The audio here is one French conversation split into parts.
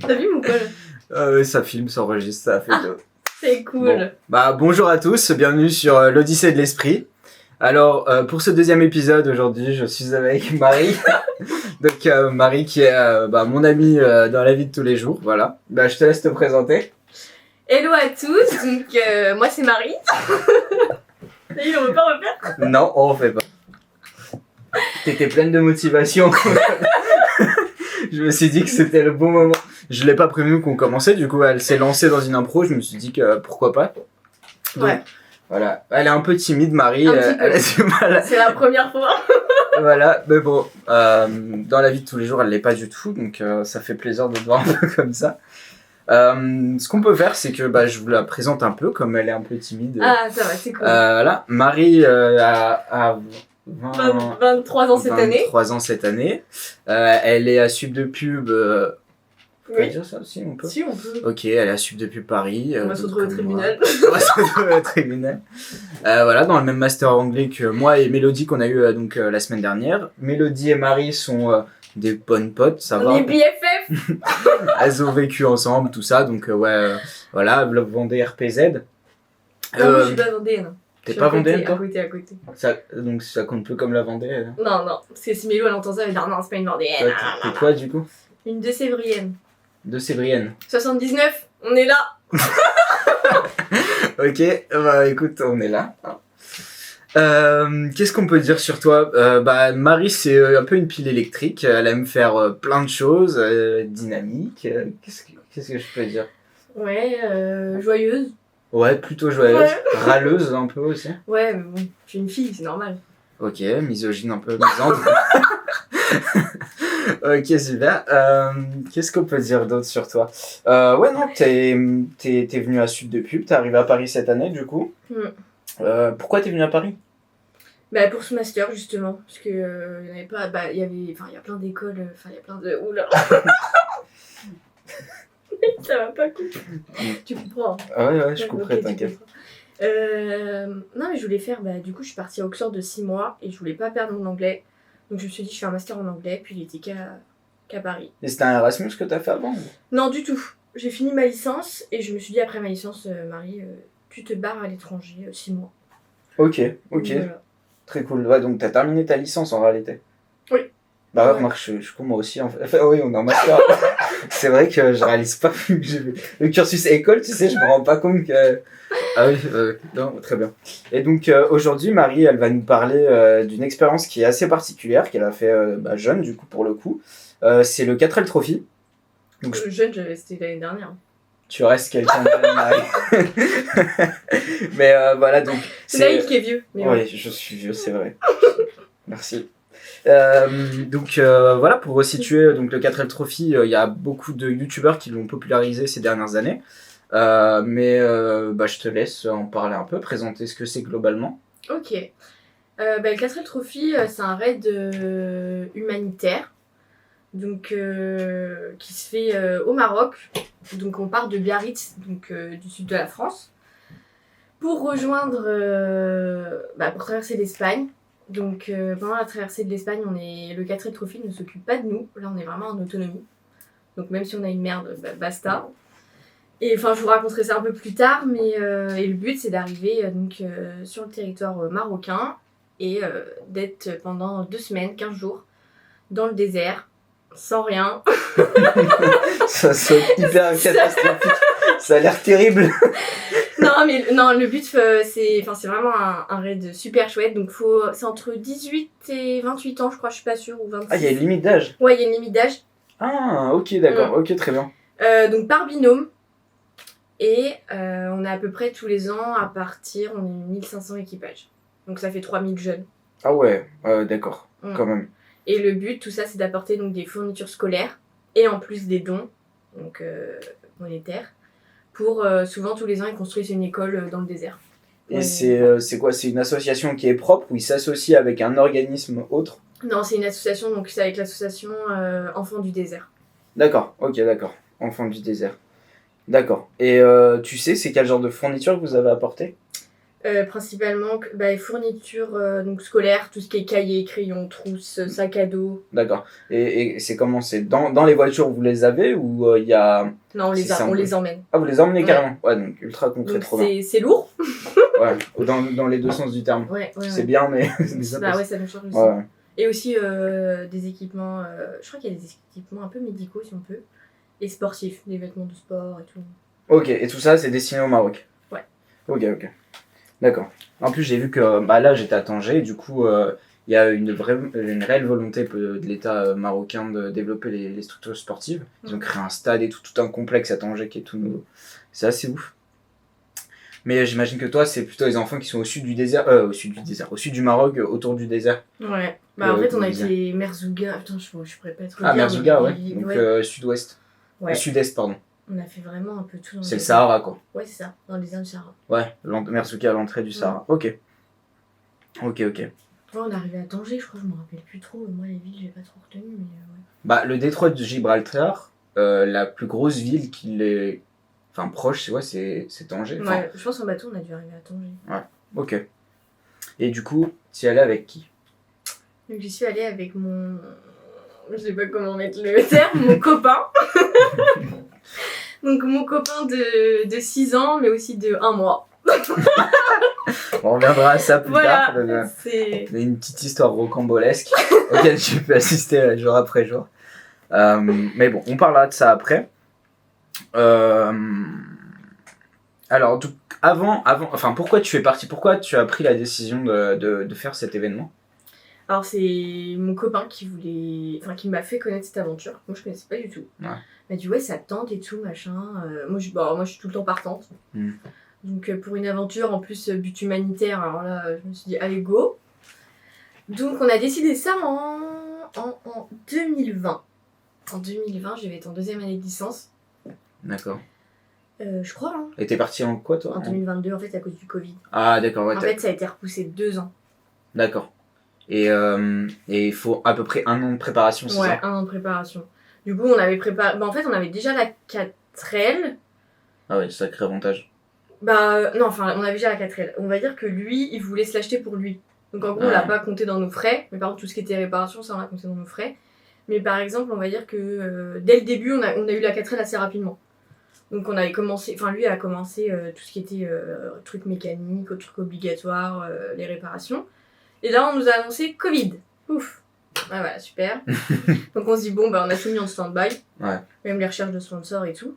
T'as vu mon col? Ça filme, ça enregistre, ça fait tout. C'est cool. Bon. Bonjour à tous, bienvenue sur l'Odyssée de l'Esprit. Alors, pour ce deuxième épisode, aujourd'hui, je suis avec Marie. Donc, Marie qui est mon amie dans la vie de tous les jours, voilà. Je te laisse te présenter. Hello à tous, donc moi c'est Marie. Et on veut pas refaire? Non, on refait pas. T'étais pleine de motivation. Je me suis dit que c'était le bon moment. Je l'ai pas prévenu qu'on commençait, du coup elle s'est lancée dans une impro, je me suis dit que pourquoi pas. Donc, ouais. Voilà, elle est un peu timide, Marie, elle a du mal. C'est la première fois. Voilà, mais bon, dans la vie de tous les jours, elle l'est pas du tout, donc ça fait plaisir de te voir un peu comme ça. Ce qu'on peut faire, c'est que je vous la présente un peu, comme elle est un peu timide. Ah, ça va, c'est cool. Voilà, Marie a 23 ans cette année. 23 ans cette année. Elle est à Sub de Pub. On peut dire ça aussi, on peut. Si, on peut. Ok, elle est à Sub de Pub Paris. On va se retrouver au tribunal. On va se retrouver au tribunal. Voilà, dans le même master anglais que moi et Mélodie qu'on a eu la semaine dernière. Mélodie et Marie sont des bonnes potes, ça va. On est BFF. Elles ont vécu ensemble, tout ça, donc voilà, Vendée RPZ. Non, moi je suis pas vendéenne. T'es pas vendéenne, toi? À côté. Donc ça compte peu comme la Vendée. Non, parce que si Mélo elle entend ça, elle va dire non, c'est pas une vendéenne. T'es quoi du coup? Une de Sévrienne. De Sévrienne. 79, on est là. Ok, écoute, on est là. Qu'est-ce qu'on peut dire sur toi? Marie, c'est un peu une pile électrique. Elle aime faire plein de choses, dynamique. Qu'est-ce que je peux dire? Ouais, joyeuse. Ouais, plutôt joyeuse. Ouais. Râleuse un peu aussi. Ouais, mais bon, je suis une fille, c'est normal. Ok, misogyne un peu, misandre. Ok, super. Qu'est-ce qu'on peut dire d'autre sur toi? T'es venu à Sud de Pub, t'es arrivé à Paris cette année du coup. Pourquoi t'es venu à Paris? Pour ce master justement, parce que il y avait pas, il y a plein d'écoles, il y a plein de... Oula. Ça va pas couper. Tu comprends. Ah ouais, je comprends, t'inquiète. Non mais je voulais faire, du coup je suis partie à Oxford de 6 mois et je voulais pas perdre mon anglais. Donc je me suis dit je fais un master en anglais, puis il était qu'à Paris. Et c'était un Erasmus que t'as fait avant? Non du tout. J'ai fini ma licence et je me suis dit après ma licence, Marie, tu te barres à l'étranger 6 mois. Ok. Voilà. Très cool. Ouais, donc t'as terminé ta licence en réalité? Oui. Ouais. Moi aussi en fait. Oui, on est en master. C'est vrai que je réalise pas que j'ai vu le cursus école, tu sais, je me rends pas compte que... Ah oui, non, très bien. Et donc aujourd'hui, Marie, elle va nous parler d'une expérience qui est assez particulière, qu'elle a fait jeune, du coup, pour le coup. C'est le 4L Trophy. Donc, jeune, c'était l'année dernière. Tu restes quelqu'un de jeune, Marie. Mais voilà, donc... C'est Naïd qui est vieux. Oui, ouais. Je suis vieux, c'est vrai. Merci. Voilà, pour resituer donc, le 4L Trophy, il y a beaucoup de youtubeurs qui l'ont popularisé ces dernières années. Je te laisse en parler un peu, présenter ce que c'est globalement. Ok. Le 4L Trophy, c'est un raid humanitaire donc, qui se fait au Maroc. Donc on part de Biarritz, du sud de la France, pour rejoindre, pour traverser l'Espagne. Donc pendant la traversée de l'Espagne, le 4L Trophy ne s'occupe pas de nous. Là on est vraiment en autonomie. Donc même si on a une merde, basta. Et je vous raconterai ça un peu plus tard, mais et le but c'est d'arriver sur le territoire marocain et d'être pendant 2 semaines, 15 jours, dans le désert, sans rien. Ça sonne hyper catastrophique. Ça a l'air terrible. Non, le but c'est vraiment un raid super chouette. Donc c'est entre 18 et 28 ans, je crois, je suis pas sûre, ou 26. Ah, il y a une limite d'âge? Ouais, il y a une limite d'âge. Ah, ok, d'accord. Ok, très bien. Donc par binôme. Et on est à peu près tous les ans à partir, on est 1500 équipages. Donc ça fait 3000 jeunes. Ah ouais, d'accord, quand même. Et le but, tout ça, c'est d'apporter donc des fournitures scolaires et en plus des dons monétaires. Pour souvent tous les ans, ils construisent une école dans le désert. Et c'est quoi? C'est une association qui est propre ou ils s'associent avec un organisme autre? Non, c'est une association, donc c'est avec l'association Enfants du désert. D'accord, ok, d'accord. Enfants du désert. D'accord. Et tu sais, c'est quel genre de fourniture que vous avez apporté? Principalement les fournitures donc scolaires, tout ce qui est cahiers, crayons, trousses, sacs à dos. D'accord. Et c'est comment? C'est dans les voitures, vous les avez ou il y a... Non, on les emmène. Ah, vous les emmenez Ouais. carrément? Ouais, donc ultra concret, Donc trop bien. c'est lourd. Ouais, dans les deux sens du terme. Ouais. C'est bien, mais... ça Bah passe. ouais, ça nous change aussi. Ouais. Et aussi des équipements, je crois qu'il y a des équipements un peu médicaux si on peut. Et sportifs, des vêtements de sport et tout. Ok, et tout ça, c'est destiné au Maroc? Ouais. Ok. D'accord. En plus, j'ai vu que là, j'étais à Tanger, et du coup, il y a une réelle volonté de l'État marocain de développer les structures sportives. Ils ont créé un stade et tout un complexe à Tanger qui est tout nouveau. C'est assez ouf. Mais j'imagine que toi, c'est plutôt les enfants qui sont au sud du désert, au sud du Maroc, autour du désert. Ouais. Bah en fait, on a été Merzouga. Putain, je pourrais pas être. Ah, Merzouga, ouais. Donc sud-ouest. Ouais. Sud-est, pardon. On a fait vraiment un peu tout. C'est le Sahara, quoi. Ouais, c'est ça, dans les Indes du Sahara. Ouais, Merzouga à l'entrée du Sahara. Ok. Ouais, on est arrivé à Tanger, je crois, je me rappelle plus trop. Moi, les villes, j'ai pas trop retenu, mais ouais. Le détroit de Gibraltar, la plus grosse ville qui est... Enfin, proche, c'est Tanger. Enfin, ouais, je pense qu'en bateau, on a dû arriver à Tanger. Ouais, ok. Et du coup, tu y allais avec qui? Donc, j'y suis allée avec mon... Je sais pas comment mettre le terme, mon copain. Donc, mon copain de 6 ans, mais aussi de 1 mois. On reviendra à ça plus tard. C'est une petite histoire rocambolesque auquel tu peux assister jour après jour. Mais bon, on parlera de ça après. Alors, pourquoi tu es parti? Pourquoi tu as pris la décision de faire cet événement? Alors, c'est mon copain qui m'a fait connaître cette aventure. Moi, je connaissais pas du tout. Ouais. Il m'a dit, ouais, ça te tente et tout, machin. Moi, je suis tout le temps partante. Donc, pour une aventure, en plus, but humanitaire, alors là, je me suis dit, allez, go. Donc, on a décidé ça en 2020. En 2020, je vais être en 2e année de licence. D'accord. Je crois, hein. Et t'es parti en quoi, toi? En 2022, en fait, à cause du Covid. Ah, d'accord, ouais. En fait, ça a été repoussé 2 ans. D'accord. Et il faut à peu près 1 an de préparation, c'est ça? Ouais, 1 an de préparation. Du coup, on avait préparé... en fait, on avait déjà la 4L. Ah ouais, sacré avantage. Non, enfin, on avait déjà la 4L. On va dire que lui, il voulait se l'acheter pour lui. Donc, en gros, on l'a pas compté dans nos frais. Mais par contre, tout ce qui était réparation, ça, on l'a compté dans nos frais. Mais par exemple, on va dire que dès le début, on a eu la 4L assez rapidement. Donc, on avait commencé... Enfin, lui a commencé tout ce qui était trucs mécaniques, trucs obligatoires, les réparations. Et là, on nous a annoncé Covid. Ouf. Ouais, voilà, super. Donc on se dit, bon, on a tout mis en stand-by. Ouais. Même les recherches de sponsors et tout.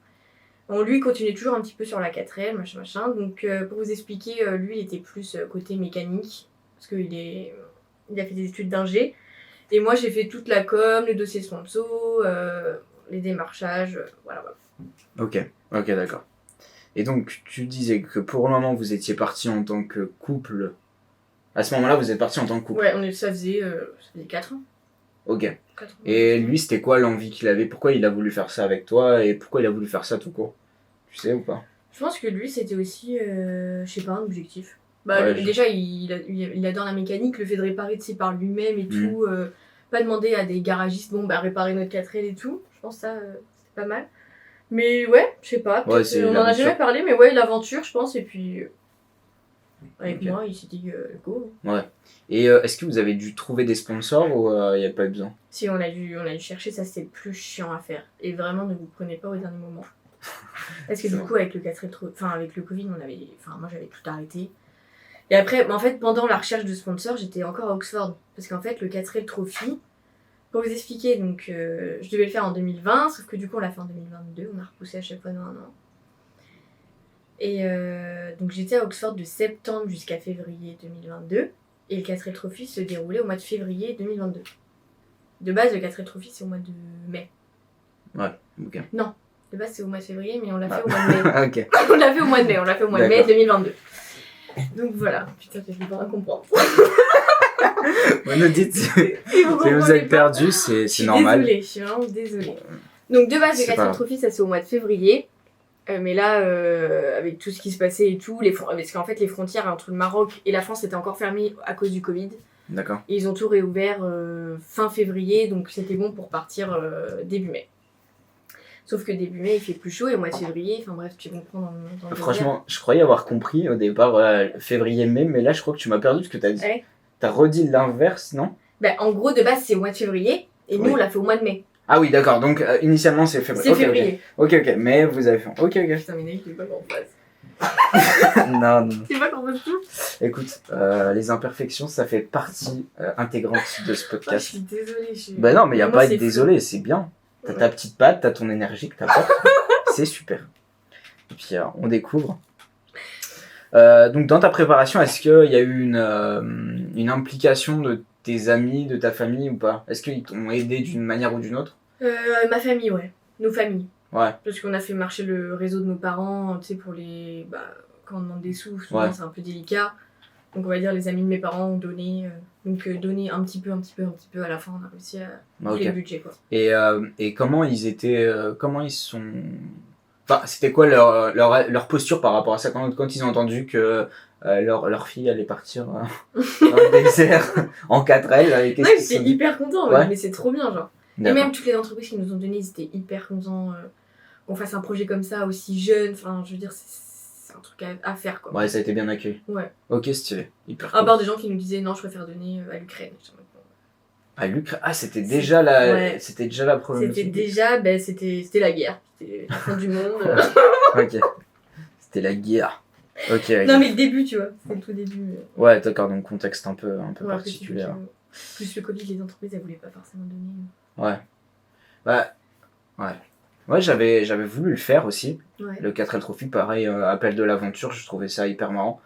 Bon, lui, il continuait toujours un petit peu sur la 4L, machin. Donc, pour vous expliquer, lui, il était plus côté mécanique. Parce qu'il a fait des études d'ingé. Et moi, j'ai fait toute la com, les dossiers sponsors, les démarchages, voilà. Ok, d'accord. Et donc, tu disais que pour le moment, vous étiez partis en tant que couple. À ce moment-là, vous êtes partis en tant que couple. Ouais, ça faisait 4 ans. Ok. 4 ans. Et lui, c'était quoi l'envie qu'il avait? Pourquoi il a voulu faire ça avec toi? Et pourquoi il a voulu faire ça tout court? Tu sais ou pas? Je pense que lui, c'était aussi, je sais pas, un objectif. Déjà, il adore la mécanique, le fait de réparer par lui-même et tout. Pas demander à des garagistes, réparer notre 4L et tout. Je pense que ça, c'était pas mal. Mais ouais, je sais pas. Ouais, on en a jamais parlé, mais ouais, l'aventure, je pense. Et puis, avec moi, il s'est dit go. Ouais. Et est-ce que vous avez dû trouver des sponsors ou il n'y a pas eu besoin? Si, on a dû chercher, ça c'était le plus chiant à faire. Et vraiment, ne vous prenez pas au dernier moment. Parce que du coup, avec le 4L, avec le Covid, moi j'avais tout arrêté. Et après, en fait, pendant la recherche de sponsors, j'étais encore à Oxford. Parce qu'en fait, le 4L Trophy, pour vous expliquer, donc je devais le faire en 2020, sauf que du coup, on l'a fait en 2022. On a repoussé à chaque fois de 1 an. Et donc j'étais à Oxford de septembre jusqu'à février 2022. Et le 4L Trophy se déroulait au mois de février 2022. De base, le 4L Trophy, c'est au mois de mai. Ouais, ok. Non, de base, c'est au mois de février, mais on l'a fait au mois de mai. Ok. On l'a fait au mois de mai 2022. Donc voilà. Putain, je vais pas comprendre. Vous nous dites si vous êtes perdu, c'est normal. Je suis vraiment désolée. Donc de base, le 4L Trophy, ça c'est au mois de février. Mais là, avec tout ce qui se passait et tout, parce qu'en fait, les frontières entre le Maroc et la France étaient encore fermées à cause du Covid. D'accord. Et ils ont tout réouvert fin février, donc c'était bon pour partir début mai. Sauf que début mai, il fait plus chaud et au mois de février, enfin bref, tu comprends dans le désert. Franchement, je croyais avoir compris au départ février-mai, mais là je crois que tu m'as perdu parce que t'as dit. Ouais. T'as redit l'inverse, non? Bah, en gros, de base, c'est au mois de février et nous, Oui. on l'a fait au mois de mai. Ah oui, d'accord, donc initialement c'est février. C'est février. Ok, mais vous avez fait. Ok. Putain, mais mec, il est pas qu'en face. Non. C'est pas qu'en face tout. Écoute, les imperfections, ça fait partie intégrante de ce Ah, je podcast. suis désolée. Bah non, mais y a Moi, pas à c'est être fou. désolé, c'est bien. T'as ta petite patte, t'as ton énergie que t'apportes. C'est super. Et puis on découvre. Donc dans ta préparation, est-ce qu'il y a eu une implication de tes amis, de ta famille ou pas? Est-ce qu'ils t'ont aidé d'une manière ou d'une autre? Ma famille, ouais. Nos familles. Ouais. Parce qu'on a fait marcher le réseau de nos parents, tu sais, pour les... Bah, quand on demande des sous, souvent Ouais. c'est un peu délicat. Donc on va dire les amis de mes parents ont donné. Donc donné un petit peu à la fin, on a réussi à boucler Ok. le budget, quoi. Et comment ils étaient, comment ils sont... Enfin, c'était quoi leur posture par rapport à ça quand ils ont entendu que leur fille allait partir dans le désert en 4L? Qu'est-ce Ouais, qu'ils se j'étais sont dit? hyper content, Ouais. mais c'est trop bien, genre. Et D'accord. même toutes les entreprises qui nous ont donné, ils étaient hyper contents qu'on fasse un projet comme ça, aussi jeune. Enfin, je veux dire, c'est un truc à faire, quoi. Ouais, ça a été bien accueilli. Ouais. Ok, stylé. Hyper À cool. part des gens qui nous disaient non, je préfère donner à l'Ukraine. J'étais en mode, bon. Ah, l'Ukraine. Ah, c'était déjà la, Ouais. c'était déjà la problématique. C'était déjà, c'était la guerre. C'était la fin du monde. Ok. C'était la guerre. Ok. Non, mais le début, tu vois. C'était le tout début. Ouais, d'accord. Donc contexte un peu Ouais, particulier. plus le Covid, les entreprises, elles voulaient pas forcément donner. Ouais. Bah, ouais. Ouais, j'avais voulu le faire aussi. Ouais. Le 4L Trophy, pareil, appel de l'aventure, je trouvais ça hyper marrant.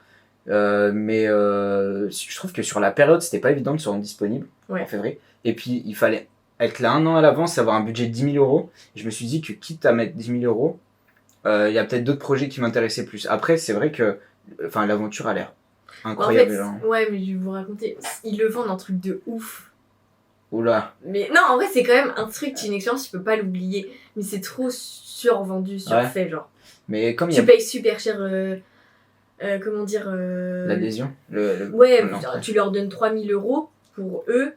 Mais je trouve que sur la période, c'était pas évident de se rendre disponible Ouais. en février. Et puis, il fallait être là un an à l'avance, avoir un budget de 10 000 euros. Et je me suis dit que quitte à mettre 10 000 euros, il y a peut-être d'autres projets qui m'intéressaient plus. Après, c'est vrai que l'aventure a l'air incroyable. En fait, ouais, mais je vais vous raconter. Ils le vendent un truc de ouf. Oula. Mais non, en vrai, c'est quand même un truc, c'est une expérience, tu peux pas l'oublier. Mais c'est trop survendu, surfait, genre. Mais comme il y Tu a payes super cher, comment dire... l'adhésion, Ouais, non. tu leur donnes 3 000 euros pour eux,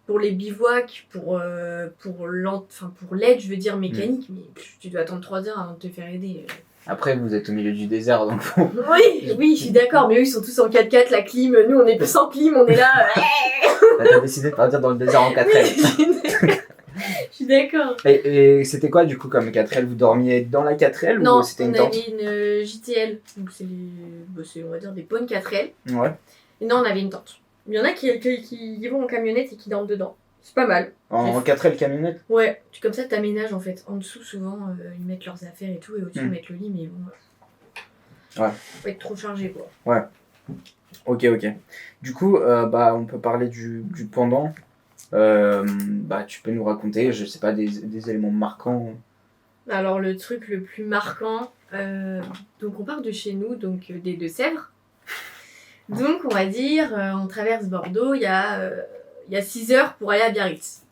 pour les bivouacs, pour l'aide, je veux dire, mécanique. Mais tu dois attendre 3 heures avant de te faire aider. Après, vous êtes au milieu du désert, donc Oui, je suis d'accord, mais eux, ils sont tous en 4x4, la clim. Nous, on est plus en clim, on est là... t'as décidé de partir dans le désert en 4L. Je suis d'accord. Et c'était quoi du coup comme 4L? Vous dormiez dans la 4L Non, ou c'était une on tente? avait une JTL, donc c'est, on va dire, des bonnes 4L. Ouais. Et non, on avait une tente. Il y en a qui y vont en camionnette et qui dorment dedans. C'est pas mal. En 4L camionnette? Ouais, comme ça, t'aménages en fait. En dessous, souvent, ils mettent leurs affaires et tout, et au-dessus, ils mettent le lit, mais bon. Ouais. Faut être trop chargé, quoi. Ouais. Ok. Du coup, on peut parler du pendant. Tu peux nous raconter, je sais pas, des éléments marquants. Alors, le truc le plus marquant, donc on part de chez nous, donc des Deux-Sèvres. Donc, on va dire, on traverse Bordeaux, il y a 6 heures pour aller à Biarritz.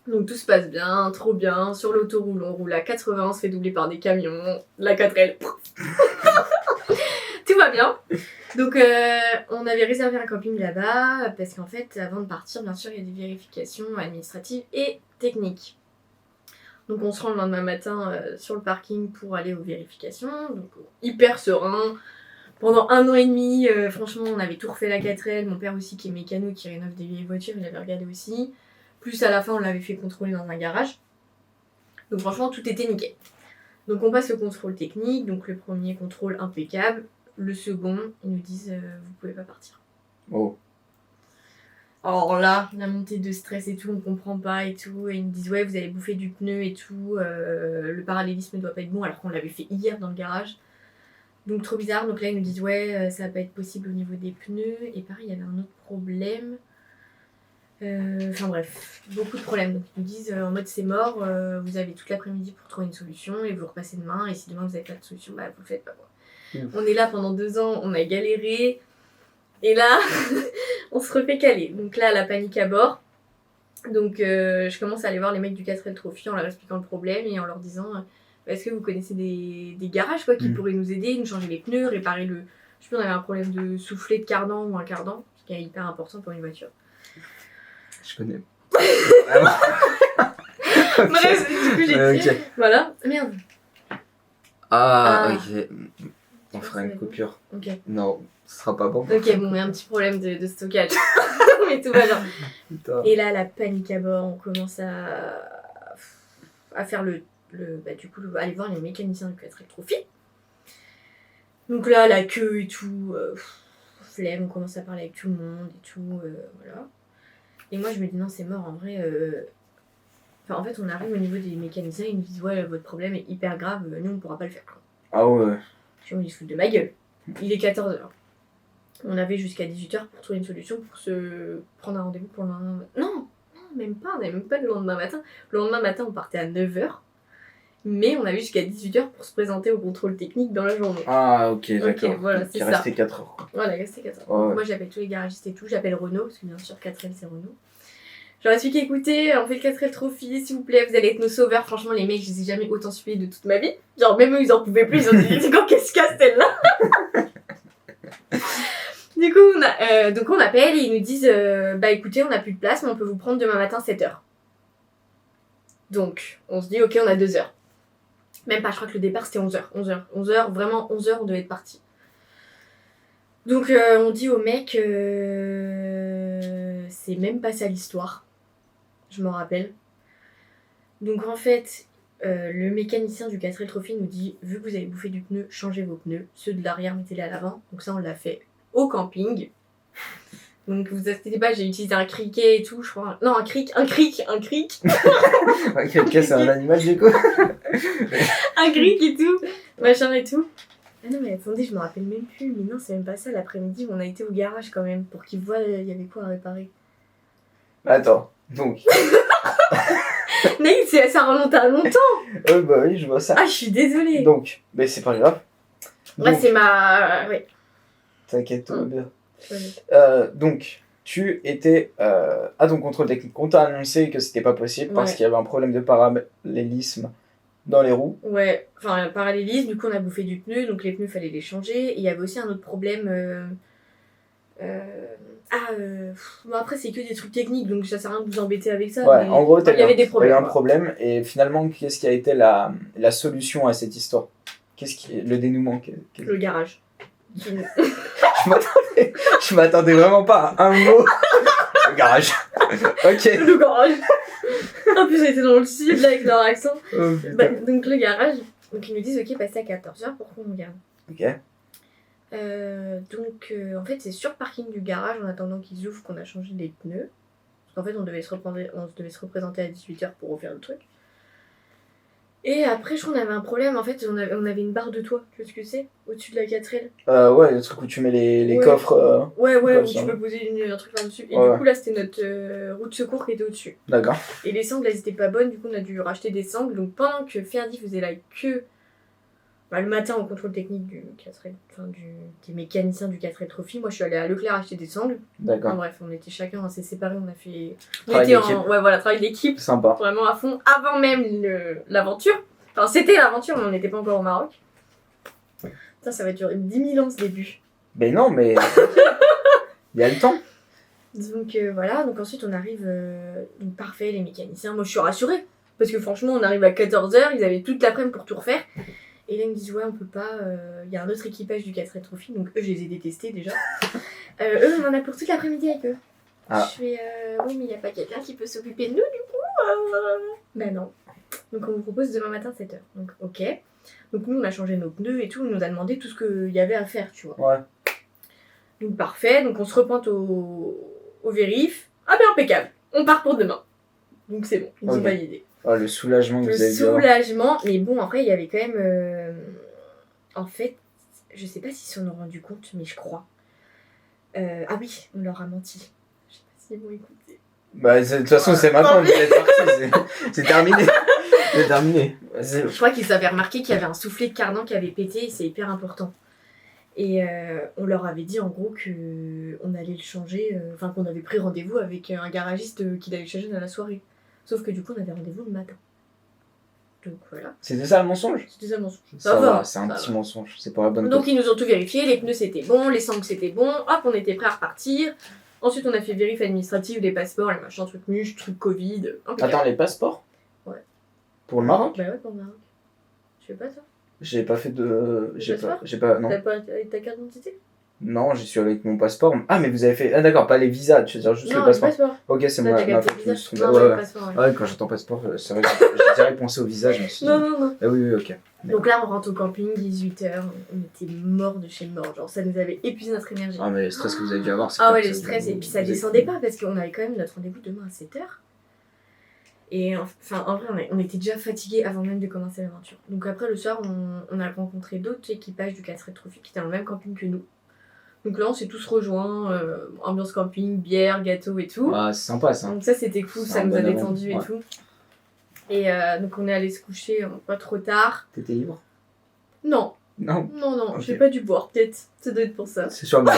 Donc tout se passe bien, trop bien. Sur l'autoroute, on roule à 80, on se fait doubler par des camions. La 4L. Tout va bien. Donc on avait réservé un camping là-bas parce qu'en fait, avant de partir, bien sûr, il y a des vérifications administratives et techniques. Donc on se rend le lendemain matin sur le parking pour aller aux vérifications. Donc hyper serein. Pendant 1 an et demi, franchement, on avait tout refait la 4L. Mon père aussi, qui est mécano, qui rénove des vieilles voitures, il avait regardé aussi. Plus à la fin, on l'avait fait contrôler dans un garage. Donc franchement, tout était nickel. Donc on passe le contrôle technique. Donc le premier contrôle impeccable. Le second, ils nous disent vous pouvez pas partir. Oh. Alors là, la montée de stress et tout, on comprend pas et tout. Et ils nous disent ouais, vous allez bouffer du pneu et tout. Le parallélisme ne doit pas être bon alors qu'on l'avait fait hier dans le garage. Donc trop bizarre. Donc là, ils nous disent ouais, ça va pas être possible au niveau des pneus. Et pareil, il y avait un autre problème. Enfin bref, beaucoup de problèmes. Donc ils nous disent en mode c'est mort, vous avez toute l'après-midi pour trouver une solution et vous repassez demain. Et si demain vous n'avez pas de solution, bah vous le faites pas quoi. On est là pendant 2 ans, on a galéré. Et là, on se refait caler. Donc là, la panique à bord. Donc je commence à aller voir les mecs du 4L Trophy en leur expliquant le problème et en leur disant est-ce que vous connaissez des garages quoi, qui pourraient nous aider, nous changer les pneus, réparer le... Je sais plus, on avait un problème de soufflet de cardan ou un cardan, ce qui est hyper important pour une voiture. Je connais. Bref, du coup, j'ai dit. Ok. Voilà. Merde. Ah, Ah. ok. On fera une coupure. Ok. Non, ce sera pas bon. Ok, bon, il y a un petit problème de stockage. Mais tout va bien. Putain. Et là, la panique à bord, on commence à faire du coup, aller voir les mécaniciens du Quatre Trophy. Donc là, la queue et tout, flemme, on commence à parler avec tout le monde et tout, voilà. Et moi, je me dis, non, c'est mort, en vrai. Enfin, en fait, on arrive au niveau des mécaniciens, ils nous disent, ouais, votre problème est hyper grave, nous, on pourra pas le faire. Ah ouais. Je me dis, se foutent de ma gueule. Il est 14h. On avait jusqu'à 18h pour trouver une solution pour se prendre un rendez-vous pour le lendemain. Non, même pas, on n'avait même pas le lendemain matin. Le lendemain matin, on partait à 9h. Mais on avait jusqu'à 18h pour se présenter au contrôle technique dans la journée. Ah, ok, d'accord. Ok, voilà, c'est Il ça. restait 4 heures. Quoi. Voilà, il restait 4 heures. Ouais. Moi, j'appelle tous les garagistes et tout. J'appelle Renault, parce que bien sûr, 4L, c'est Renault. J'aurais expliqué, écoutez, on fait le 4L Trophy, s'il vous plaît, vous allez être nos sauveurs. Franchement, les mecs, je les ai jamais autant suivis de toute ma vie. Genre, même eux, ils en pouvaient plus. Ils ont dit, c'est quand qu'est-ce qu'il casse celle-là? Du coup, donc on appelle et ils nous disent, bah écoutez, on n'a plus de place, mais on peut vous prendre demain matin 7h. Donc, on se dit, ok, on a 2 heures. Même pas, je crois que le départ c'était 11h. 11h, vraiment 11h, on devait être parti. Donc on dit au mec, c'est même pas ça l'histoire. Je m'en rappelle. Donc en fait, le mécanicien du 4L Trophy nous dit, vu que vous avez bouffé du pneu, changez vos pneus. Ceux de l'arrière, mettez-les à l'avant. Donc ça, on l'a fait au camping. Donc vous inquiétez pas, j'ai utilisé un criquet et tout, je crois. Non, un cric. Ok, c'est un animal du coup. Un cric et tout, machin et tout. Ah non mais attendez, je me rappelle même plus. Mais non, c'est même pas ça. L'après-midi, on a été au garage quand même pour qu'ils voient il y avait quoi à réparer. Attends, donc. Mais ça remonte à longtemps. Bah oui, je vois ça. Ah, je suis désolée. Donc, mais c'est pas grave. Là, Donc, c'est ma... Ouais. T'inquiète, tout va bien. Ouais. Donc, tu étais à ton contrôle technique. On t'a annoncé que c'était pas possible parce qu'il y avait un problème de parallélisme dans les roues. Ouais, enfin, parallélisme, du coup, on a bouffé du pneu, donc les pneus, fallait les changer. Et il y avait aussi un autre problème... Bon, après, c'est que des trucs techniques, donc ça sert à rien de vous embêter avec ça. Ouais, mais... en gros, il y avait des problèmes. Il y a eu un problème, et finalement, qu'est-ce qui a été la solution à cette histoire? Le dénouement Le garage. Je m'attendais vraiment pas à un mot. Le garage. Ok. Le garage. En plus, j'étais dans le sud, là, avec leur accent. Oh, Donc, le garage. Donc, ils nous disent, ok, passez à 14h pour qu'on regarde. Ok. En fait, c'est sur le parking du garage, en attendant qu'ils ouvrent, qu'on a changé les pneus. Parce qu'en fait, on devait se représenter à 18h pour refaire le truc. Et après, je crois qu'on avait un problème. En fait, on avait une barre de toit. Tu vois ce que c'est? Au-dessus de la 4L. Ouais, le truc où tu mets les coffres. Ouais, comme où ça. tu peux poser un truc là-dessus. Et Ouais, du coup, là, c'était notre roue de secours qui était au-dessus. D'accord. Et les sangles, elles étaient pas bonnes. Du coup, on a dû racheter des sangles. Donc, pendant que Ferdi faisait la queue, le matin au contrôle technique des mécaniciens du 4L Trophy, moi, je suis allée à Leclerc acheter des sangles. D'accord. Bref, on était chacun assez séparés. On a fait... Travail d'équipe. Travail d'équipe. Sympa. Vraiment à fond. Avant même l'aventure. Enfin, c'était l'aventure, mais on n'était pas encore au Maroc. Ça va durer 10 000 ans ce début. Mais non, mais. Il y a le temps. Donc voilà, donc ensuite on arrive. Donc parfait, les mécaniciens. Moi je suis rassurée. Parce que franchement, on arrive à 14h, ils avaient toute l'après-midi pour tout refaire. Et là ils me disent, ouais, on peut pas. Il y a un autre équipage du 4L Trophy, donc eux je les ai détestés déjà. Eux, on en a pour toute l'après-midi avec eux. Ah. Je fais, oui, mais il n'y a pas quelqu'un qui peut s'occuper de nous du coup. Ben non. Donc on vous propose demain matin 7h. Donc ok. Donc nous on a changé nos pneus et tout, on nous a demandé tout ce qu'il y avait à faire, tu vois. Ouais. Donc parfait, donc on se repointe au vérif. Ah ben impeccable, on part pour demain. Donc c'est bon, ils ont validé. Oh, le soulagement que vous avez eu. Le soulagement, mais bon après il y avait quand même... En fait, je sais pas s'ils s'en ont rendu compte, mais je crois. Ah oui, on leur a menti. Je sais pas s'ils vont écouter. Bah de toute façon c'est maintenant, vous êtes parti, c'est terminé. C'est terminé. Je crois qu'ils avaient remarqué qu'il y avait un soufflet de cardan qui avait pété et c'est hyper important. Et on leur avait dit en gros qu'on allait le changer, enfin qu'on avait pris rendez-vous avec un garagiste qui allait le changer dans la soirée. Sauf que du coup on avait rendez-vous le matin. Donc voilà. C'était ça le mensonge? C'était ça le mensonge. Ça va, c'est un petit mensonge, c'est pour la bonne Donc ils nous ont tout vérifié, les pneus c'était bon, les sangles c'était bon, hop on était prêts à repartir. Ensuite on a fait vérif administrative, les passeports, les machins, trucs muches, trucs Covid. Attends, les passeports? Ouais. Pour le Maroc? Bah ouais, pour le Maroc. Tu veux pas, toi? J'ai pas fait de. passeport J'ai pas. Non. T'as pas avec ta carte d'identité? Non, j'y suis allé avec mon passeport. Ah, mais vous avez fait. Ah, d'accord, pas les visas, tu veux dire juste Non, le passeport. le passeport. Ok, c'est Là, moi, t'as ma capté faute, le je me visa? suis trompé. Non, Ouais, le ouais. passeport, ouais. Ouais, quand j'entends passeport, c'est vrai que j'ai direct pensé au visa, je me suis dit. Non. Ah oui, ok. Donc là, on rentre au camping, 18h. On était morts de chez mort. Genre, ça nous avait épuisé notre énergie. Ah, mais le stress que vous avez dû avoir, c'est Ah clair ouais, que le ça stress. vous- Et puis ça vous avez- descendait pas parce qu'on avait quand même notre rendez-vous demain à 7h. Et enfin, en vrai, on était déjà fatigués avant même de commencer l'aventure. Donc après, le soir, on a rencontré d'autres équipages du 4 Trophy qui étaient dans le même camping que nous. Donc là, on s'est tous rejoints, ambiance camping, bière, gâteau et tout. Ah, c'est sympa ça. Donc ça, c'était cool, C'est ça un nous a bon détendu avant, et tout. Et donc on est allé se coucher pas trop tard. T'étais libre? Non, Non, non, Ok. j'ai pas dû boire, peut-être. Ça doit être pour ça. c'est sûrement.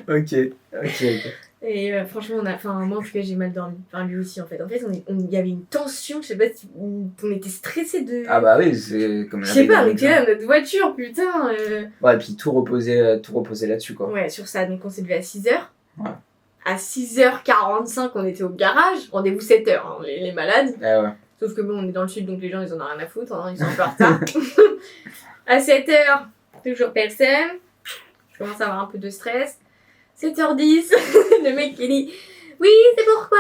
Ok. Et franchement, moi en tout cas, j'ai mal dormi. Enfin, lui aussi en fait. En fait, il y avait une tension, je sais pas si on était stressés de. Ah bah oui, c'est comme Je sais pas, on avec était là, notre voiture, putain. Ouais, et puis tout reposer là-dessus quoi. Ouais, sur ça, donc on s'est levé à 6h. Ouais. À 6h45, on était au garage. Rendez-vous 7h, hein, les malades. Ah ouais. Sauf que bon, on est dans le sud, donc les gens, ils en ont rien à foutre, hein, ils sont un peu en retard. À 7h, toujours personne. Je commence à avoir un peu de stress. 7h10, le mec qui dit « Oui, c'est pourquoi ?»